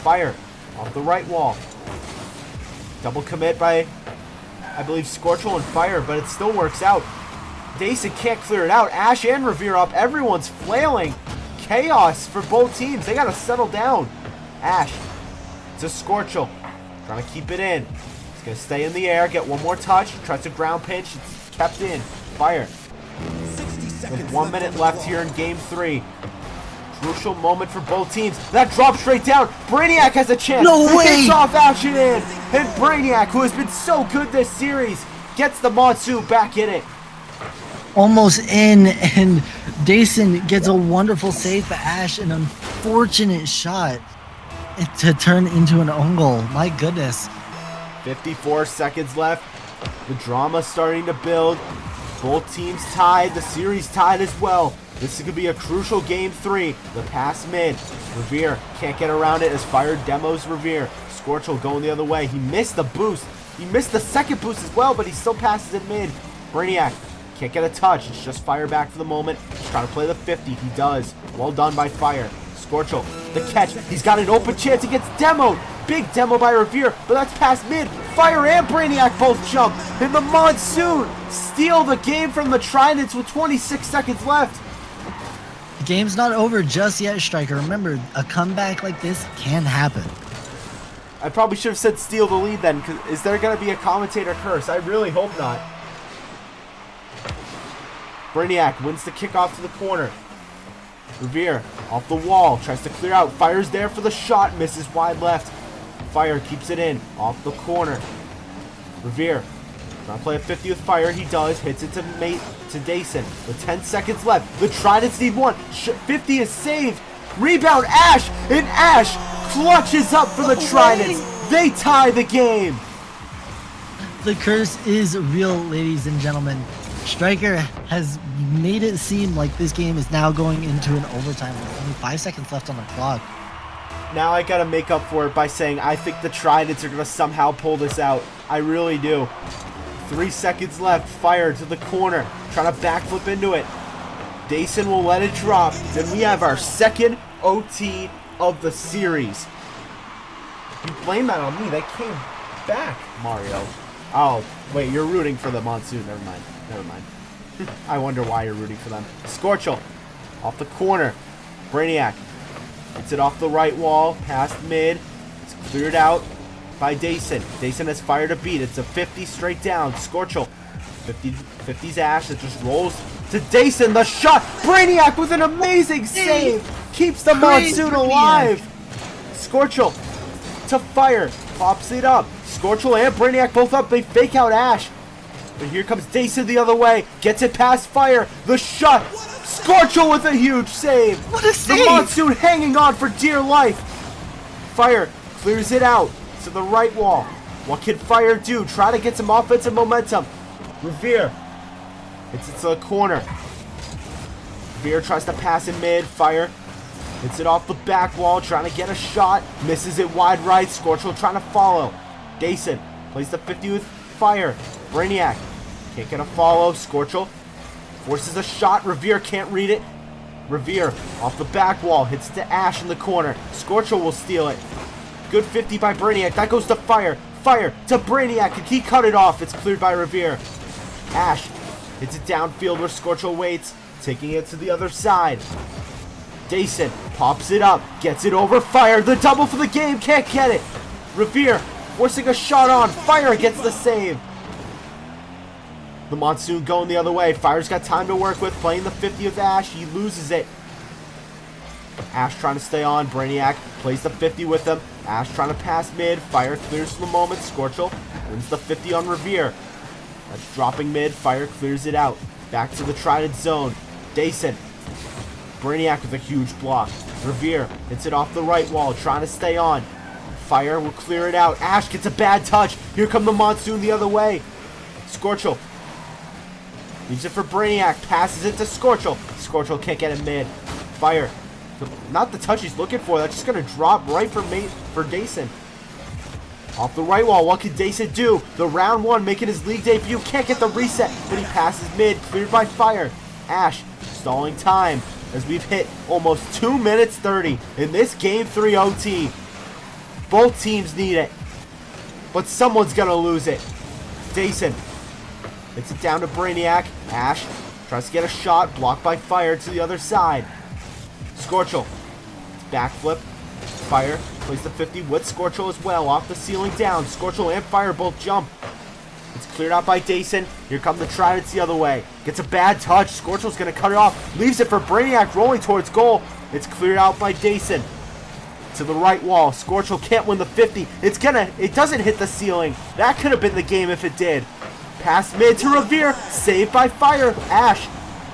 Fire off the right wall. Double commit by, I believe, Scorchel and Fire, but it still works out. Dason can't clear it out. Ash and Revere up. Everyone's flailing. Chaos for both teams. They got to settle down. Ash to Scorchel. Trying to keep it in. He's going to stay in the air. Get one more touch. Tries to ground pinch. It's kept in. Fire. With 1 minute left here in game 3. Crucial moment for both teams. That drops straight down. Brainiac has a chance. No way! Hits off action in. And Brainiac, who has been so good this series, gets the Monsoon back in it. Almost in, and Dason gets a wonderful save, but Ash an unfortunate shot to turn into an own goal. My goodness. 54 seconds left. The drama starting to build. Both teams tied. The series tied as well. This could be a crucial game 3. The pass mid. Revere can't get around it as Fire demos Revere. Scorchel going the other way. He missed the boost. He missed the second boost as well, but he still passes it mid. Brainiac can't get a touch. It's just Fire back for the moment. He's trying to play the 50. He does. Well done by Fire. Scorchel, the catch. He's got an open chance. He gets demoed. Big demo by Revere, but that's past mid. Fire and Brainiac both jump. And the Monsoon steal the game from the Tridents with 26 seconds left. The game's not over just yet, Striker. Remember, a comeback like this can happen. I probably should have said steal the lead then, because is there going to be a commentator curse? I really hope not. Brainiac wins the kickoff to the corner. Revere off the wall, tries to clear out. Fire's there for the shot, misses wide left. Fire keeps it in, off the corner. Revere trying to play a 50 with Fire. He does, hits it to Dason with 10 seconds left. The Tridents need one. 50 is saved. Rebound, Ash, and Ash clutches up for the Tridents. They tie the game. The curse is real, ladies and gentlemen. Striker has made it seem like this game is now going into an overtime with only 5 seconds left on the clock. Now I gotta make up for it by saying I think the Tridents are gonna somehow pull this out. I really do. 3 seconds left. Fire to the corner. Trying to backflip into it. Dason will let it drop. Then we have our second OT of the series. You blame that on me. They came back, Mario. Oh, wait, you're rooting for the Monsoon. Never mind. Never mind. I wonder why you're rooting for them. Scorchel off the corner. Brainiac gets it off the right wall, past mid. It's cleared out by Dason. Dason has Fire to beat. It's a 50 straight down. Scorchel. 50's Ash that just rolls to Dason. The shot. Brainiac with an amazing save. Keeps the Monsoon alive. Scorchel to Fire. Pops it up. Scorchel and Brainiac both up. They fake out Ash. But here comes Dason the other way. Gets it past Fire. The shot. Scorchel with a huge save. What a save! The Monsoon hanging on for dear life. Fire clears it out to the right wall. What can Fire do? Try to get some offensive momentum. Revere. It's to the corner. Revere tries to pass in mid. Fire hits it off the back wall. Trying to get a shot. Misses it wide right. Scorchel trying to follow. Dason plays the 50 with Fire. Brainiac can't get a follow. Scorchel forces a shot. Revere can't read it. Revere off the back wall. Hits it to Ash in the corner. Scorchel will steal it. Good 50 by Brainiac. That goes to Fire. Fire to Brainiac. And he cut it off. It's cleared by Revere. Ash hits it downfield where Scorchel waits. Taking it to the other side. Dason pops it up. Gets it over Fire. The double for the game. Can't get it. Revere forcing a shot on. Fire gets the save. The Monsoon going the other way. Fire's got time to work with. Playing the 50 with Ash. He loses it. Ash trying to stay on. Brainiac plays the 50 with him. Ash trying to pass mid. Fire clears for the moment. Scorchel wins the 50 on Revere. That's dropping mid. Fire clears it out. Back to the Trident zone. Dason. Brainiac with a huge block. Revere hits it off the right wall. Trying to stay on. Fire will clear it out. Ash gets a bad touch. Here come the Monsoon the other way. Scorchel leaves it for Brainiac. Passes it to Scorchel. Scorchel can't get it mid. Fire. Not the touch he's looking for. That's just going to drop right for Dason. Off the right wall. What can Dason do? The round one making his league debut. Can't get the reset. But he passes mid. Cleared by Fire. Ash stalling time. as we've hit almost 2 minutes 30 in this Game 3 OT. Both teams need it, but someone's gonna lose it. Dason hits it down to Brainiac. Ash tries to get a shot, blocked by Fire to the other side. Scorchel, backflip, Fire plays the 50 with Scorchel as well, off the ceiling down. Scorchel and Fire both jump. It's cleared out by Dason. Here come the Tridents the other way. Gets a bad touch. Scorchel's gonna cut it off. Leaves it for Brainiac, rolling towards goal. It's cleared out by Dason. To the right wall. Scorchel can't win the 50. It doesn't hit the ceiling. That could have been the game if it did. Pass mid to Revere. Saved by Fire. Ash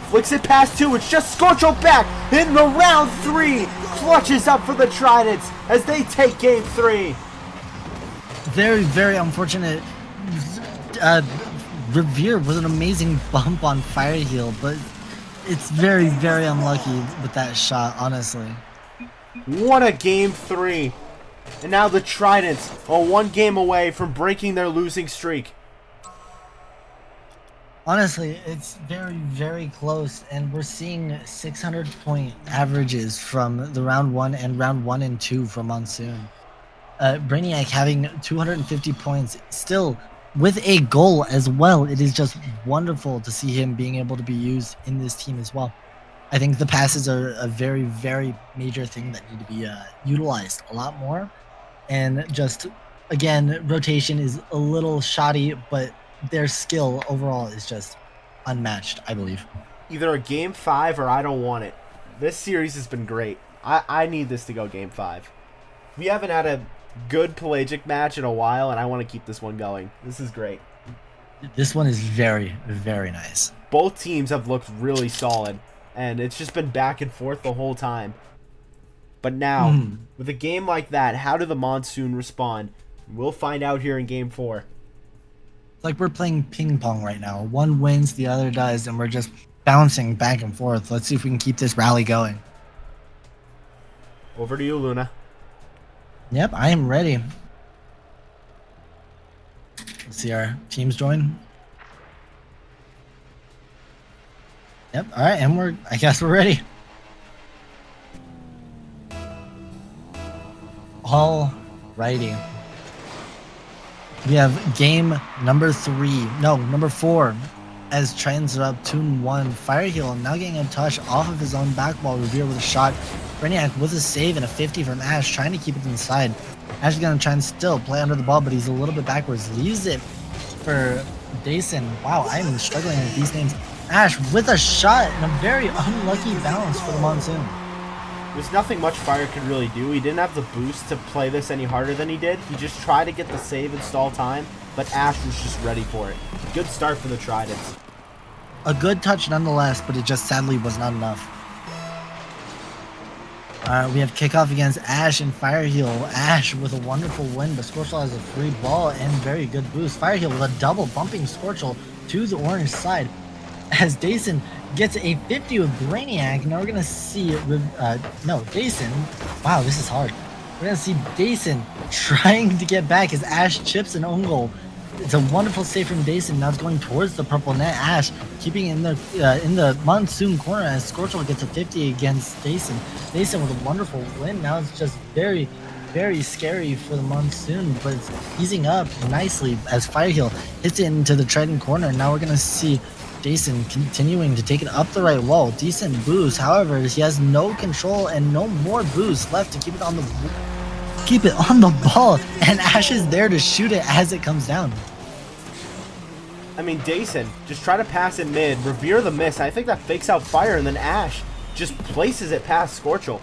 flicks it past 2. It's just Scorchel back in the round 3. Clutches up for the Tridents as they take Game 3. Very, very unfortunate. Revere with an amazing bump on Fire Heal, but it's very, very unlucky with that shot, honestly. What a Game 3. And now the Tridents are 1 game away from breaking their losing streak. Honestly, it's very, very close, and we're seeing 600-point averages from the round 1 and round 1 and 2 from Monsoon. Brainiac having 250 points, still with a goal as well. It is just wonderful to see him being able to be used in this team as well. I think the passes are a very, very major thing that need to be utilized a lot more. And just, again, rotation is a little shoddy, but their skill overall is just unmatched, I believe. Either a Game 5 or I don't want it. This series has been great. I need this to go Game 5. We haven't had a good Pelagic match in a while, and I want to keep this one going. This is great. This one is very, very nice. Both teams have looked really solid, and it's just been back and forth the whole time. But now, with a game like that, how do the Monsoon respond? We'll find out here in Game 4. It's like we're playing ping pong right now. One wins, the other does, and we're just bouncing back and forth. Let's see if we can keep this rally going. Over to you, Luna. Yep, I am ready. Let's see our teams join. Yep, alright, and I guess we're ready. Alrighty. We have game number 4. As Tridents are up 2-1. Fire Heal now getting a touch off of his own back wall. Revere with a shot. Brainiac with a save and a 50 from Ash, trying to keep it inside. Ash is going to try and still play under the ball, but he's a little bit backwards. Leaves it for Dason. Wow, I'm struggling with these names. Ash with a shot and a very unlucky bounce for the Monsoon. There's nothing much Fire could really do. He didn't have the boost to play this any harder than he did. He just tried to get the save and stall time, but Ash was just ready for it. Good start for the Tridents. A good touch nonetheless, but it just sadly was not enough. We have kickoff against Ash and Fire Heal. Ash with a wonderful win, but Scorchel has a free ball and very good boost. Fire Heal with a double bumping Scorchel to the orange side. As Dason gets a 50 with Brainiac. Now we're going to see, Dason. Wow, this is hard. We're going to see Dason trying to get back as Ash chips an own goal. It's a wonderful save from Dason. Now it's going towards the purple net. Ash keeping in the Monsoon corner as Scorchel gets a 50 against Dason. Dason with a wonderful win. Now it's just very, very scary for the Monsoon, but it's easing up nicely as Fire Heal hits it into the Trident corner. Now we're going to see Dason continuing to take it up the right wall. Decent boost. However, he has no control and no more boost left to keep it on the ball, and Ash is there to shoot it as it comes down. I mean, Dason just try to pass it mid, Revere the miss. I think that fakes out Fire, and then Ash just places it past Scorchel.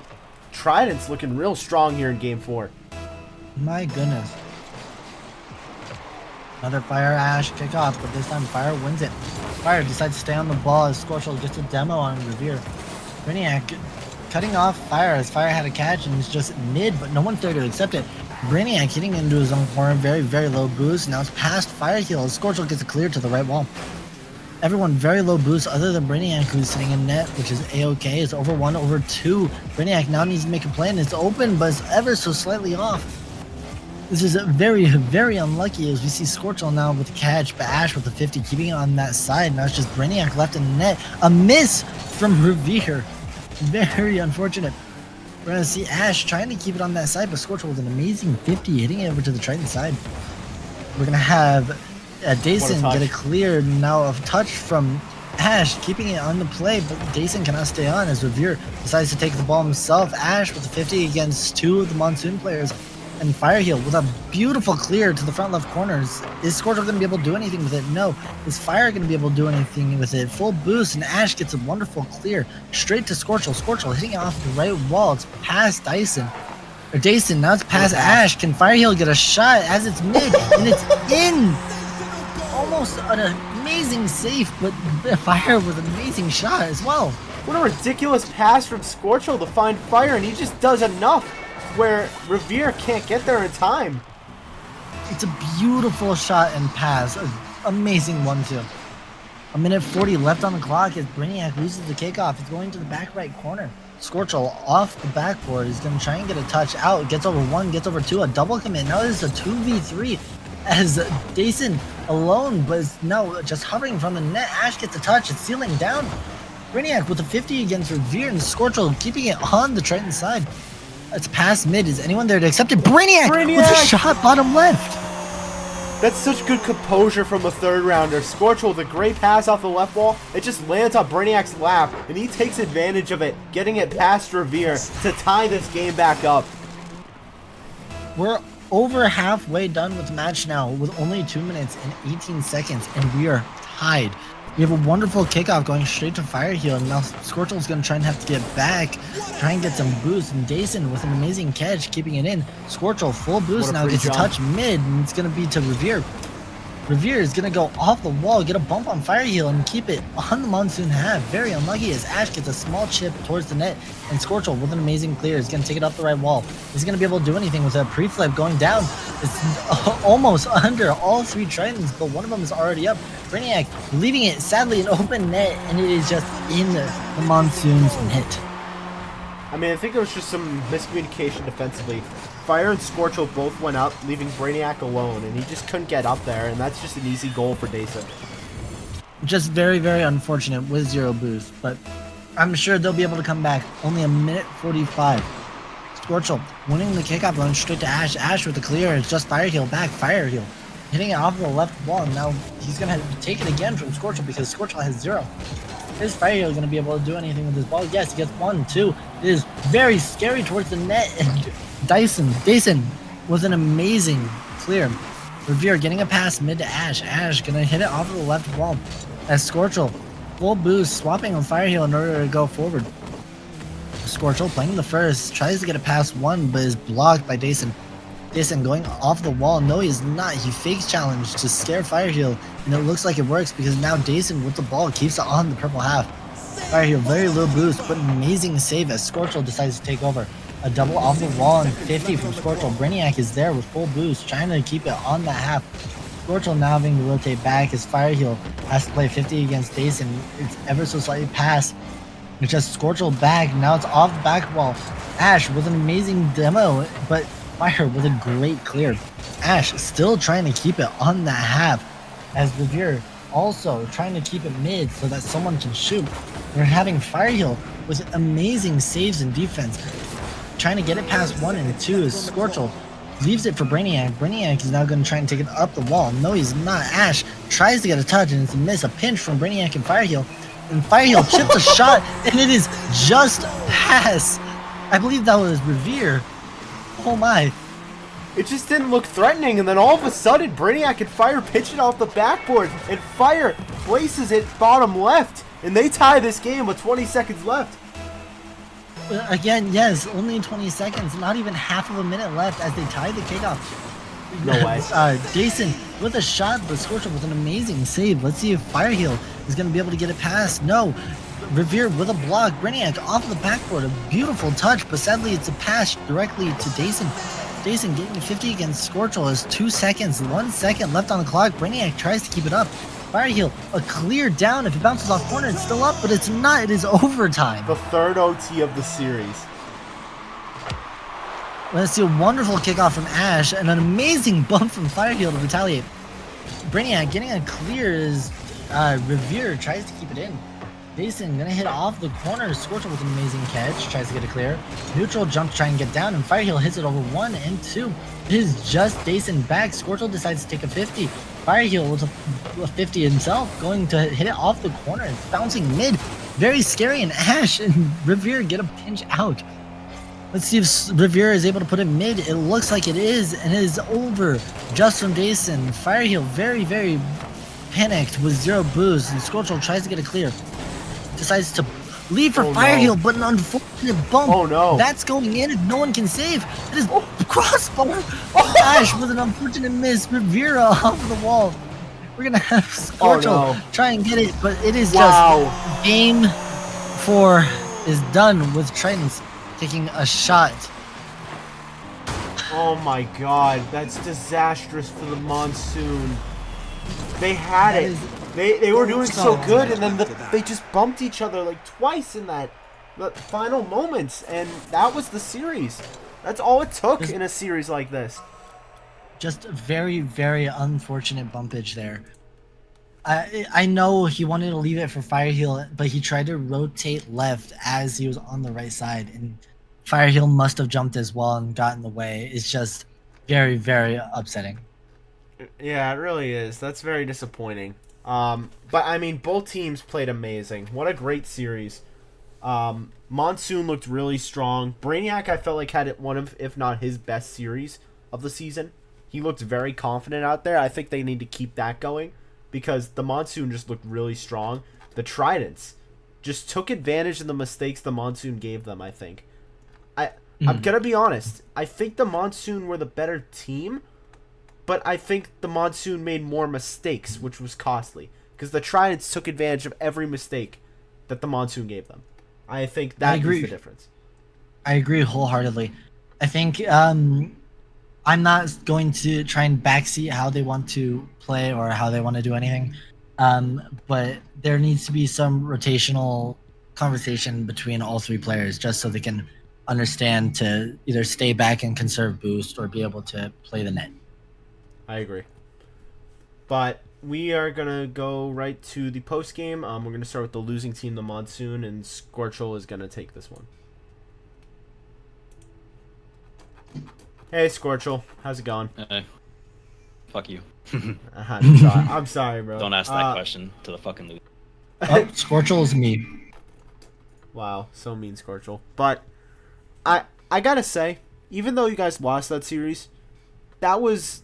Trident's looking real strong here in Game 4. My goodness. Another Fire Ash kickoff, but this time Fire wins it. Fire decides to stay on the ball as Scorchel gets a demo on Revere. Brainiac cutting off Fire as Fire had a catch and it's just mid, but no one's there to accept it. Brainiac hitting into his own corner, very, very low boost. Now it's past Fire Heal as Scorchel gets it cleared to the right wall. Everyone very low boost other than Brainiac, who's sitting in net, which is A-okay. It's over 1, over 2. Brainiac now needs to make a play and it's open, but it's ever so slightly off. This is very, very unlucky as we see Scorchel now with the catch, but Ash with the 50 keeping it on that side. Now it's just Brainiac left in the net. A miss from Revere. Very unfortunate. We're going to see Ash trying to keep it on that side, but Scorchel with an amazing 50 hitting it over to the Trident side. We're going to have Dason get a clear now of touch from Ash, keeping it on the play, but Dason cannot stay on as Revere decides to take the ball himself. Ash with a 50 against 2 of the Monsoon players, and Fireheel with a beautiful clear to the front left corners. Is Scorchel going to be able to do anything with it? No. Is Fire going to be able to do anything with it? Full boost, and Ash gets a wonderful clear straight to Scorchel. Scorchel hitting it off the right wall. It's past Dyson. Or Dason, now it's past Ash. Can Fireheel get a shot as it's mid? And it's in! Almost an amazing save, but Fire with an amazing shot as well. What a ridiculous pass from Scorchel to find Fire, and he just does enough where Revere can't get there in time. It's a beautiful shot and pass. Amazing 1-2. A minute 40 left on the clock as Brainiac loses the kickoff. It's going to the back right corner. Scorchel off the backboard is going to try and get a touch out. Gets over 1, gets over 2, a double commit. Now it's a 2v3 as Dason alone, but is now just hovering from the net. Ash gets a touch. It's sealing down. Brainiac with a 50 against Revere, and Scorchel keeping it on the Triton side. It's past mid. Is anyone there to accept it? Brainiac with a shot bottom left. That's such good composure from a third rounder. Scorchel with a great pass off the left wall. It just lands on Brainiac's lap, and he takes advantage of it, getting it past Revere to tie this game back up. We're over halfway done with the match now with only 2 minutes and 18 seconds, and we are tied. We have a wonderful kickoff going straight to Fireheel, and now Scorchel's going to try and have to get back, try and get some boost, and Dason with an amazing catch, keeping it in. Scorchel full boost now gets a touch mid, and it's going to be to Revere. Revere is going to go off the wall, get a bump on Fireheel, and keep it on the Monsoon half. Very unlucky as Ash gets a small chip towards the net, and Scorchel with an amazing clear is going to take it up the right wall. He's going to be able to do anything with a pre-flip going down. It's almost under all 3 Tridents, but one of them is already up. Brainiac leaving it sadly an open net, and it is just in the Monsoon's net. I mean, I think it was just some miscommunication defensively. Fire and Scorchel both went up, leaving Brainiac alone, and he just couldn't get up there, and that's just an easy goal for Dason. Just very, very unfortunate with 0 boost, but I'm sure they'll be able to come back. Only a minute 45. Scorchel winning the kickoff, going straight to Ash. Ash with the clear. It's just Fireheel back. Fireheel hitting it off the left wall. Now he's going to take it again from Scorchel because Scorchel has 0. Is Fireheel going to be able to do anything with this ball? Yes, he gets 1, 2. It is very scary towards the net, and Dason was an amazing clear. Revere getting a pass mid to Ash. Ash gonna hit it off of the left wall as Scorchel full boost swapping on Fireheel in order to go forward. Scorchel playing the first, tries to get a pass 1 but is blocked by Dason. Dason going off the wall. No, he's not. He fakes challenge to scare Fireheel, and it looks like it works because now Dason with the ball keeps it on the purple half. Fireheel very low boost but an amazing save as Scorchel decides to take over. A double off the wall and 50 from Scorchel. Brainiac is there with full boost, trying to keep it on the half. Scorchel now having to rotate back as Fireheel has to play 50 against Dason. It's ever so slightly past. It's just Scorchel back. Now it's off the back wall. Ash with an amazing demo, but Fire with a great clear. Ash still trying to keep it on the half as Revere also trying to keep it mid so that someone can shoot. We're having Fireheel with amazing saves and defense. Trying to get it past 1 and 2 as Scorchel leaves it for Brainiac. Brainiac is now going to try and take it up the wall. No, he's not. Ash tries to get a touch, and it's a miss. A pinch from Brainiac and Fireheel. And Fireheel chips a shot, and it is just pass. I believe that was Revere. Oh my. It just didn't look threatening, and then all of a sudden, Brainiac and Fire pitch it off the backboard, and Fire places it bottom left, and they tie this game with 20 seconds left. Again, yes, only 20 seconds, not even half of a minute left as they tie the kickoff. No way. Dason with a shot, but Scorchel with an amazing save. Let's see if Fireheel is going to be able to get it past. No. Revere with a block. Brainiac off the backboard. A beautiful touch, but sadly it's a pass directly to Dason. Dason getting 50 against Scorchel has 2 seconds, 1 second left on the clock. Brainiac tries to keep it up. Fireheel, a clear down. If it bounces off corner, it's still up, but it's not. It is overtime. The third OT of the series. Let's see a wonderful kickoff from Ash and an amazing bump from Fireheel to retaliate. Brainiac getting a clear as Revere tries to keep it in. Dason gonna hit off the corner. Scorchel with an amazing catch. Tries to get it clear. Neutral jump to try and get down. And Fireheel hits it over 1 and 2. It is just Dason back. Scorchel decides to take a 50. Fireheel with a 50 himself. Going to hit it off the corner. It's bouncing mid. Very scary. And Ash and Revere get a pinch out. Let's see if Revere is able to put it mid. It looks like it is. And it is over just from Dason. Fireheel very, very panicked with 0 boost. And Scorchel tries to get it clear. Decides to leave for Fireheel, but an unfortunate bump. Oh no. That's going in if no one can save. It is crossbar. Ash with an unfortunate miss. Revere off the wall. We're gonna have Scorchel try and get it, but it is just game 4 is done with Tridents taking a shot. Oh my god, that's disastrous for the Monsoon. They had it. They were doing so good, and then they just bumped each other like twice in that final moments, and that was the series. That's all it took in a series like this. Just very, very unfortunate bumpage there. I know he wanted to leave it for Fireheel, but he tried to rotate left as he was on the right side, and Fireheel must have jumped as well and got in the way. It's just very, very upsetting. Yeah, it really is. That's very disappointing. But I mean, both teams played amazing. What a great series. Monsoon looked really strong. Brainiac, I felt like had one of, if not his best series of the season. He looked very confident out there. I think they need to keep that going because the Monsoon just looked really strong. The Tridents just took advantage of the mistakes the Monsoon gave them, I think. I'm gonna be honest. I think the Monsoon were the better team, but I think the Monsoon made more mistakes, which was costly. Because the Tridents took advantage of every mistake that the Monsoon gave them. I think that is the difference. I agree wholeheartedly. I think I'm not going to try and backseat how they want to play or how they want to do anything. But there needs to be some rotational conversation between all 3 players just so they can understand to either stay back and conserve boost or be able to play the net. I agree. But we are going to go right to the post game. We're going to start with the losing team, the Monsoon, and Scorchel is going to take this one. Hey, Scorchel. How's it going? Hey. Fuck you. I'm sorry, bro. Don't ask that question to the fucking loser. Oh, Scorchel is me. Wow, so mean, Scorchel. But I gotta say, even though you guys lost that series, that was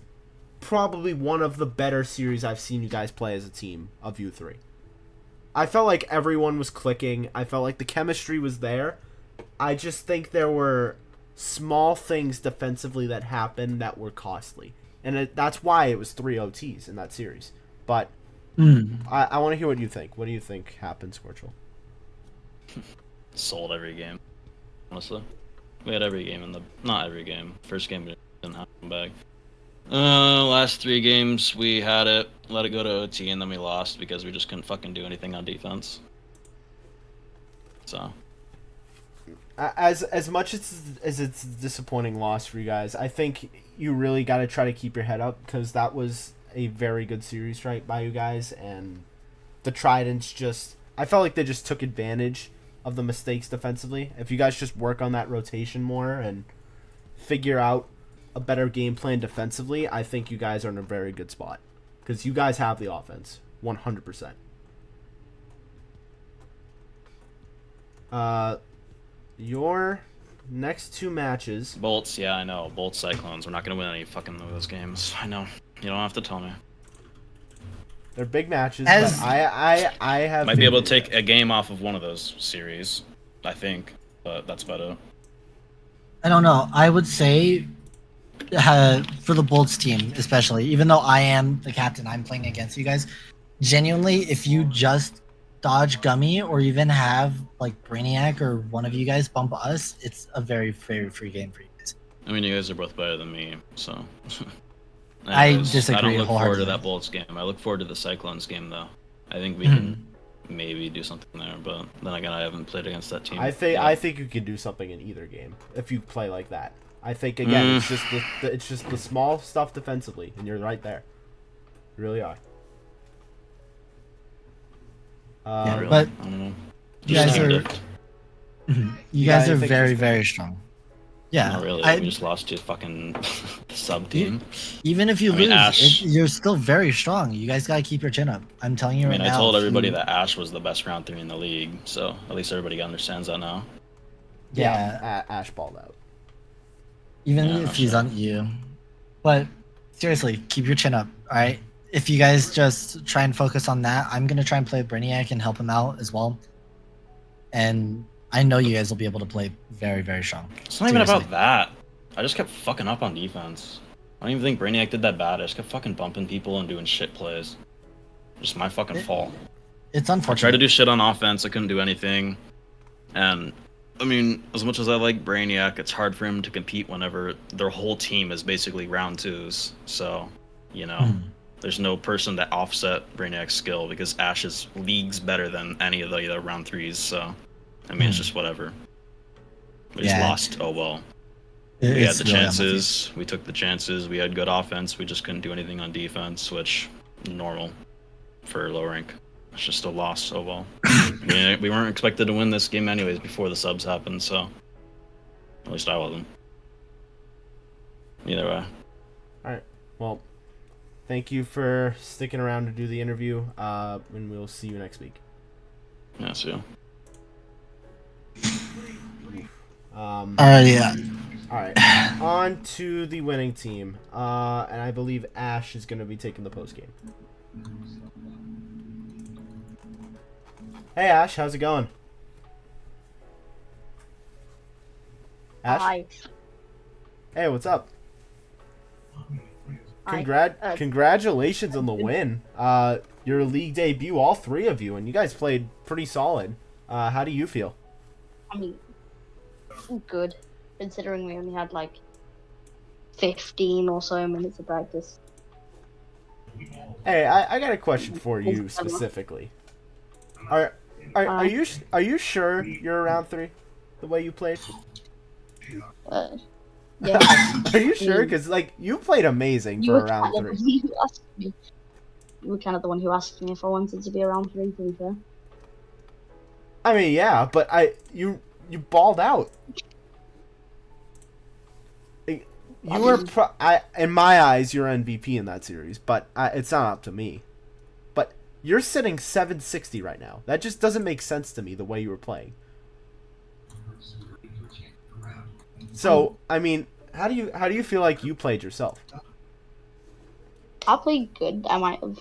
probably one of the better series I've seen you guys play as a team of you 3. I felt like everyone was clicking. I felt like the chemistry was there. I just think there were small things defensively that happened that were costly. And that's why it was 3 OTs in that series. But I want to hear what you think. What do you think happened, Scorchel? Sold every game, honestly. We had every game not every game. First game we didn't have them back. Last 3 games we had it, let it go to OT, and then we lost because we just couldn't fucking do anything on defense. So. As much as it's a disappointing loss for you guys, I think you really got to try to keep your head up because that was a very good series right by you guys, and the Tridents I felt like they just took advantage of the mistakes defensively. If you guys just work on that rotation more and figure out a better game plan defensively, I think you guys are in a very good spot because you guys have the offense 100%. Your next 2 matches. Bolts, yeah, I know. Bolts, Cyclones. We're not gonna win any fucking of those games. I know. You don't have to tell me. They're big matches, but I have... Might be able to take a game off of one of those series, I think. But that's about it. I don't know. I would say for the Bolts team, especially, even though I am the captain, I'm playing against you guys. Genuinely, if you just dodge Gummy or even have like Brainiac or one of you guys bump us, it's a very, very free game for you guys. I mean, you guys are both better than me, so. I disagree. I don't look forward to that Bolts game. I look forward to the Cyclones game, though. I think we can maybe do something there, but then again, I haven't played against that team. I think you can do something in either game if you play like that. I think again, it's just the small stuff defensively, and you're right there. You really are. Yeah, really? but I don't know. You Just guys team are diffed. you got guys are anything, very Chris? very strong. Yeah, Not really. I, We just lost to fucking sub team. even if you I mean, lose, Ash. you're still very strong. You guys gotta keep your chin up. I'm telling you I right mean, I now. told if everybody you- that Ash was the best round 3 in the league, so at least everybody understands that now. Yeah, Ash balled out. even Yeah, no if he's shit. on you. But seriously, keep your chin up. All right. If you guys just try and focus on that, I'm gonna try and play Brainiac and help him out as well. And I know you guys will be able to play very very strong. It's not even Seriously. about that. I just kept fucking up on defense. I don't even think Brainiac did that bad. I just kept fucking bumping people and doing shit plays. Just my fucking fault. It's I unfortunate. tried to do shit on offense. I couldn't do anything. And I mean, as much as I like Brainiac, it's hard for him to compete whenever their whole team is basically round 2s. So, you know, there's no person to offset Brainiac's skill because Ash is leagues better than any of the other round 3s. So, I mean, it's just whatever. We just Yeah. lost. Oh well. We had It's the really unlucky. chances. We took the chances. We had good offense. We just couldn't do anything on defense, which normal for low rank. It's just a loss. Oh well. We weren't expected to win this game anyways before the subs happened, so at least I wasn't. Either way. Alright. Well, thank you for sticking around to do the interview. And we'll see you next week. Yeah, so Alrighty. Yeah. Alright. On to the winning team. And I believe Ash is gonna be taking the post game. Hey Ash, how's it going? Ash? Hi. Hey, what's up? Hi. Congratulations on the win. Your league debut, all 3 of you, and you guys played pretty solid. How do you feel? I mean, good, considering we only had like 15 or so minutes of practice. Hey, I got a question for you specifically. Are you sure you're around 3? The way you played? Yeah. Are you sure? Because like you played amazing You for were around kind of 3. the one who asked me. You were kind of the one who asked me if I wanted to be around 3, to be fair. I mean, yeah, but you balled out. You were in my eyes, you're MVP in that series, but it's not up to me. But you're sitting 760 right now. That just doesn't make sense to me the way you were playing. So, I mean, how do you feel like you played yourself? I played good. I might have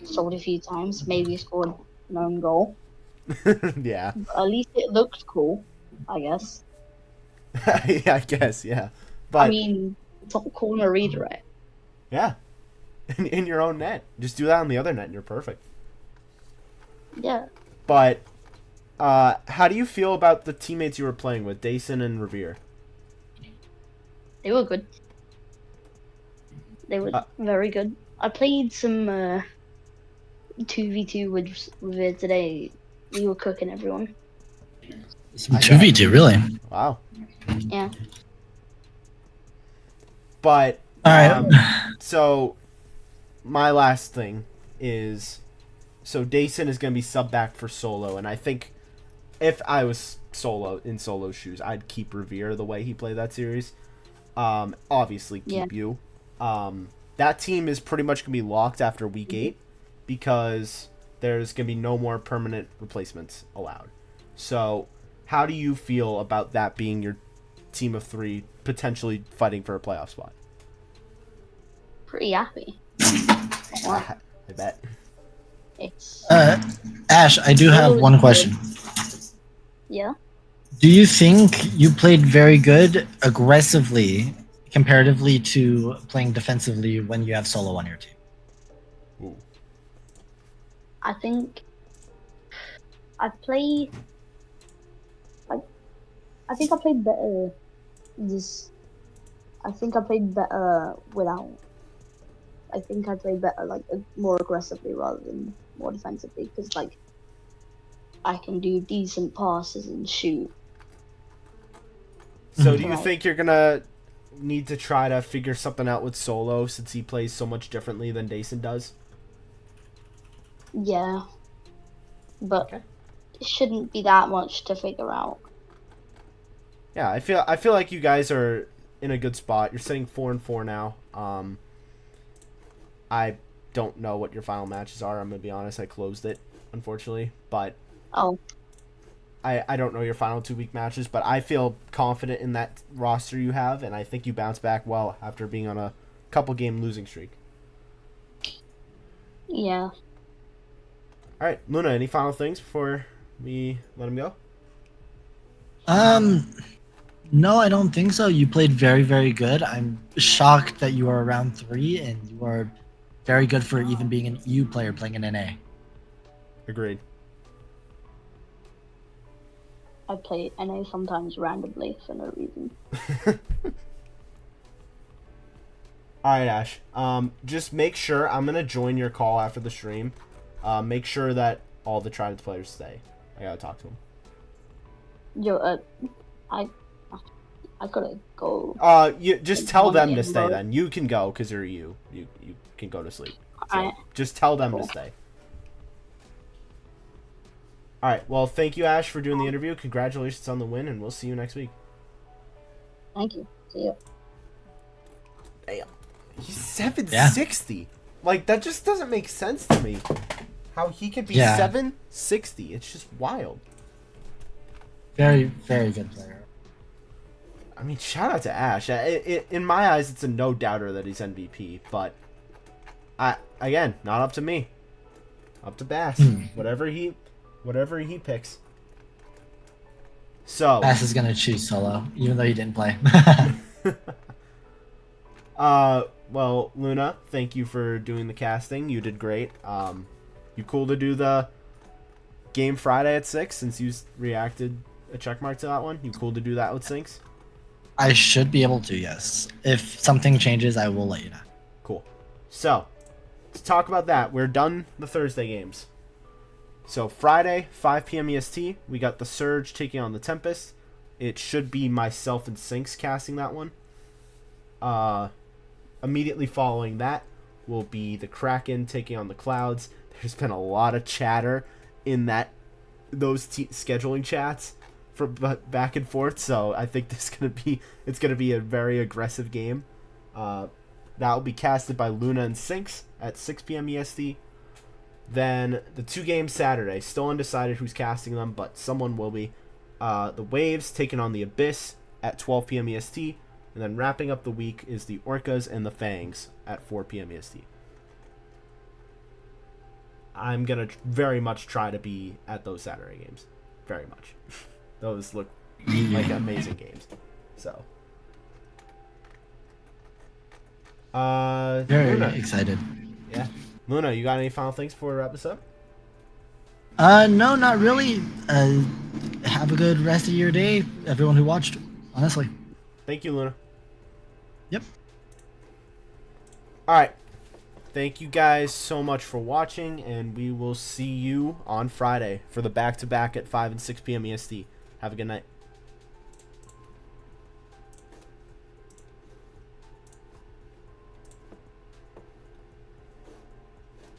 sold a few times, maybe scored an own goal. Yeah. But at least it looked cool, I guess. Yeah, I guess, yeah. But I mean, top corner redirect. yeah. In your own net. Just do that on the other net and you're perfect. Yeah. But how do you feel about the teammates you were playing with, Dason and Revere? They were good. They were very good. I played some 2v2 with it today. We were cooking everyone. Some 2v2, really. Wow. Yeah. But All right. so my last thing is, so Dason is gonna be sub back for solo, and I think if I was in solo shoes, I'd keep Revere the way he played that series. Obviously keep you. That team is pretty much gonna be locked after week 8 because there's gonna be no more permanent replacements allowed. So how do you feel about that being your team of 3 potentially fighting for a playoff spot? Pretty happy. I bet. It's Ash, I do have one question. yeah. Do you think you played very good aggressively comparatively to playing defensively when you have solo on your team? Ooh. I think I played. I think I played better. I think I played better without. I think I played better like more aggressively rather than more defensively because like I can do decent passes and shoot. So do you Right. think you're gonna need to try to figure something out with Solo since he plays so much differently than Dason does? Yeah, but Okay. it shouldn't be that much to figure out. Yeah, I feel like you guys are in a good spot. You're sitting 4-4 now. I don't know what your final matches are. I'm gonna be honest. I closed it, unfortunately, but Oh, I don't know your final 2-week matches. But I feel confident in that roster you have, and I think you bounce back well after being on a couple game losing streak. yeah. All right, Luna. Any final things before we let him go? No, I don't think so. You played very, very good. I'm shocked that you are around 3, and you are very good for even being an EU player playing an NA. Agreed. I play NA sometimes randomly for no reason. All right, Ash. Just make sure I'm gonna join your call after the stream. Make sure that all the Tridents players stay. I gotta talk to them. Yo, I gotta go. You just Like, tell wanna them to get stay. vote? Then you can go because you're you. You can go to sleep. So Alright. just tell them to Cool. stay. All right. Well, thank you, Ash, for doing the interview. Congratulations on the win, and we'll see you next week. Thank you. See ya. Damn. He's 760. Like, that just doesn't make sense to me. How he could be 760. It's just wild. Very, very good player. I mean, shout out to Ash. In my eyes, it's a no doubter that he's MVP. But, again, not up to me. Up to Bass. Whatever he picks. So. Bass is gonna choose solo, even though he didn't play. Well, Luna, thank you for doing the casting. You did great. You cool to do the game Friday at 6 since you reacted a checkmark to that one? You cool to do that with Sinks? I should be able to, yes. If something changes, I will let you know. Cool. So, to talk about that, we're done the Thursday games. So, Friday, 5 p.m. EST, we got the Surge taking on the Tempest. It should be myself and Sinks casting that one. Immediately following that will be the Kraken taking on the Clouds. There's been a lot of chatter in those scheduling chats for back and forth, so I think it's gonna be a very aggressive game. That will be casted by Luna and Sinks at 6 p.m. EST. Then the 2 games Saturday, still undecided who's casting them, but someone will be. The Waves taking on the Abyss at 12 p.m. EST. And then wrapping up the week is the Orcas and the Fangs at 4 p.m. EST. I'm going to very much try to be at those Saturday games. Very much. Those look like amazing games. So. Very Luna. excited. Yeah. Luna, you got any final things before we wrap this up? No, not really. Have a good rest of your day, everyone who watched, honestly. Thank you, Luna. Yep. All right. Thank you guys so much for watching, and we will see you on Friday for the back-to-back at 5 and 6 p.m. EST. Have a good night.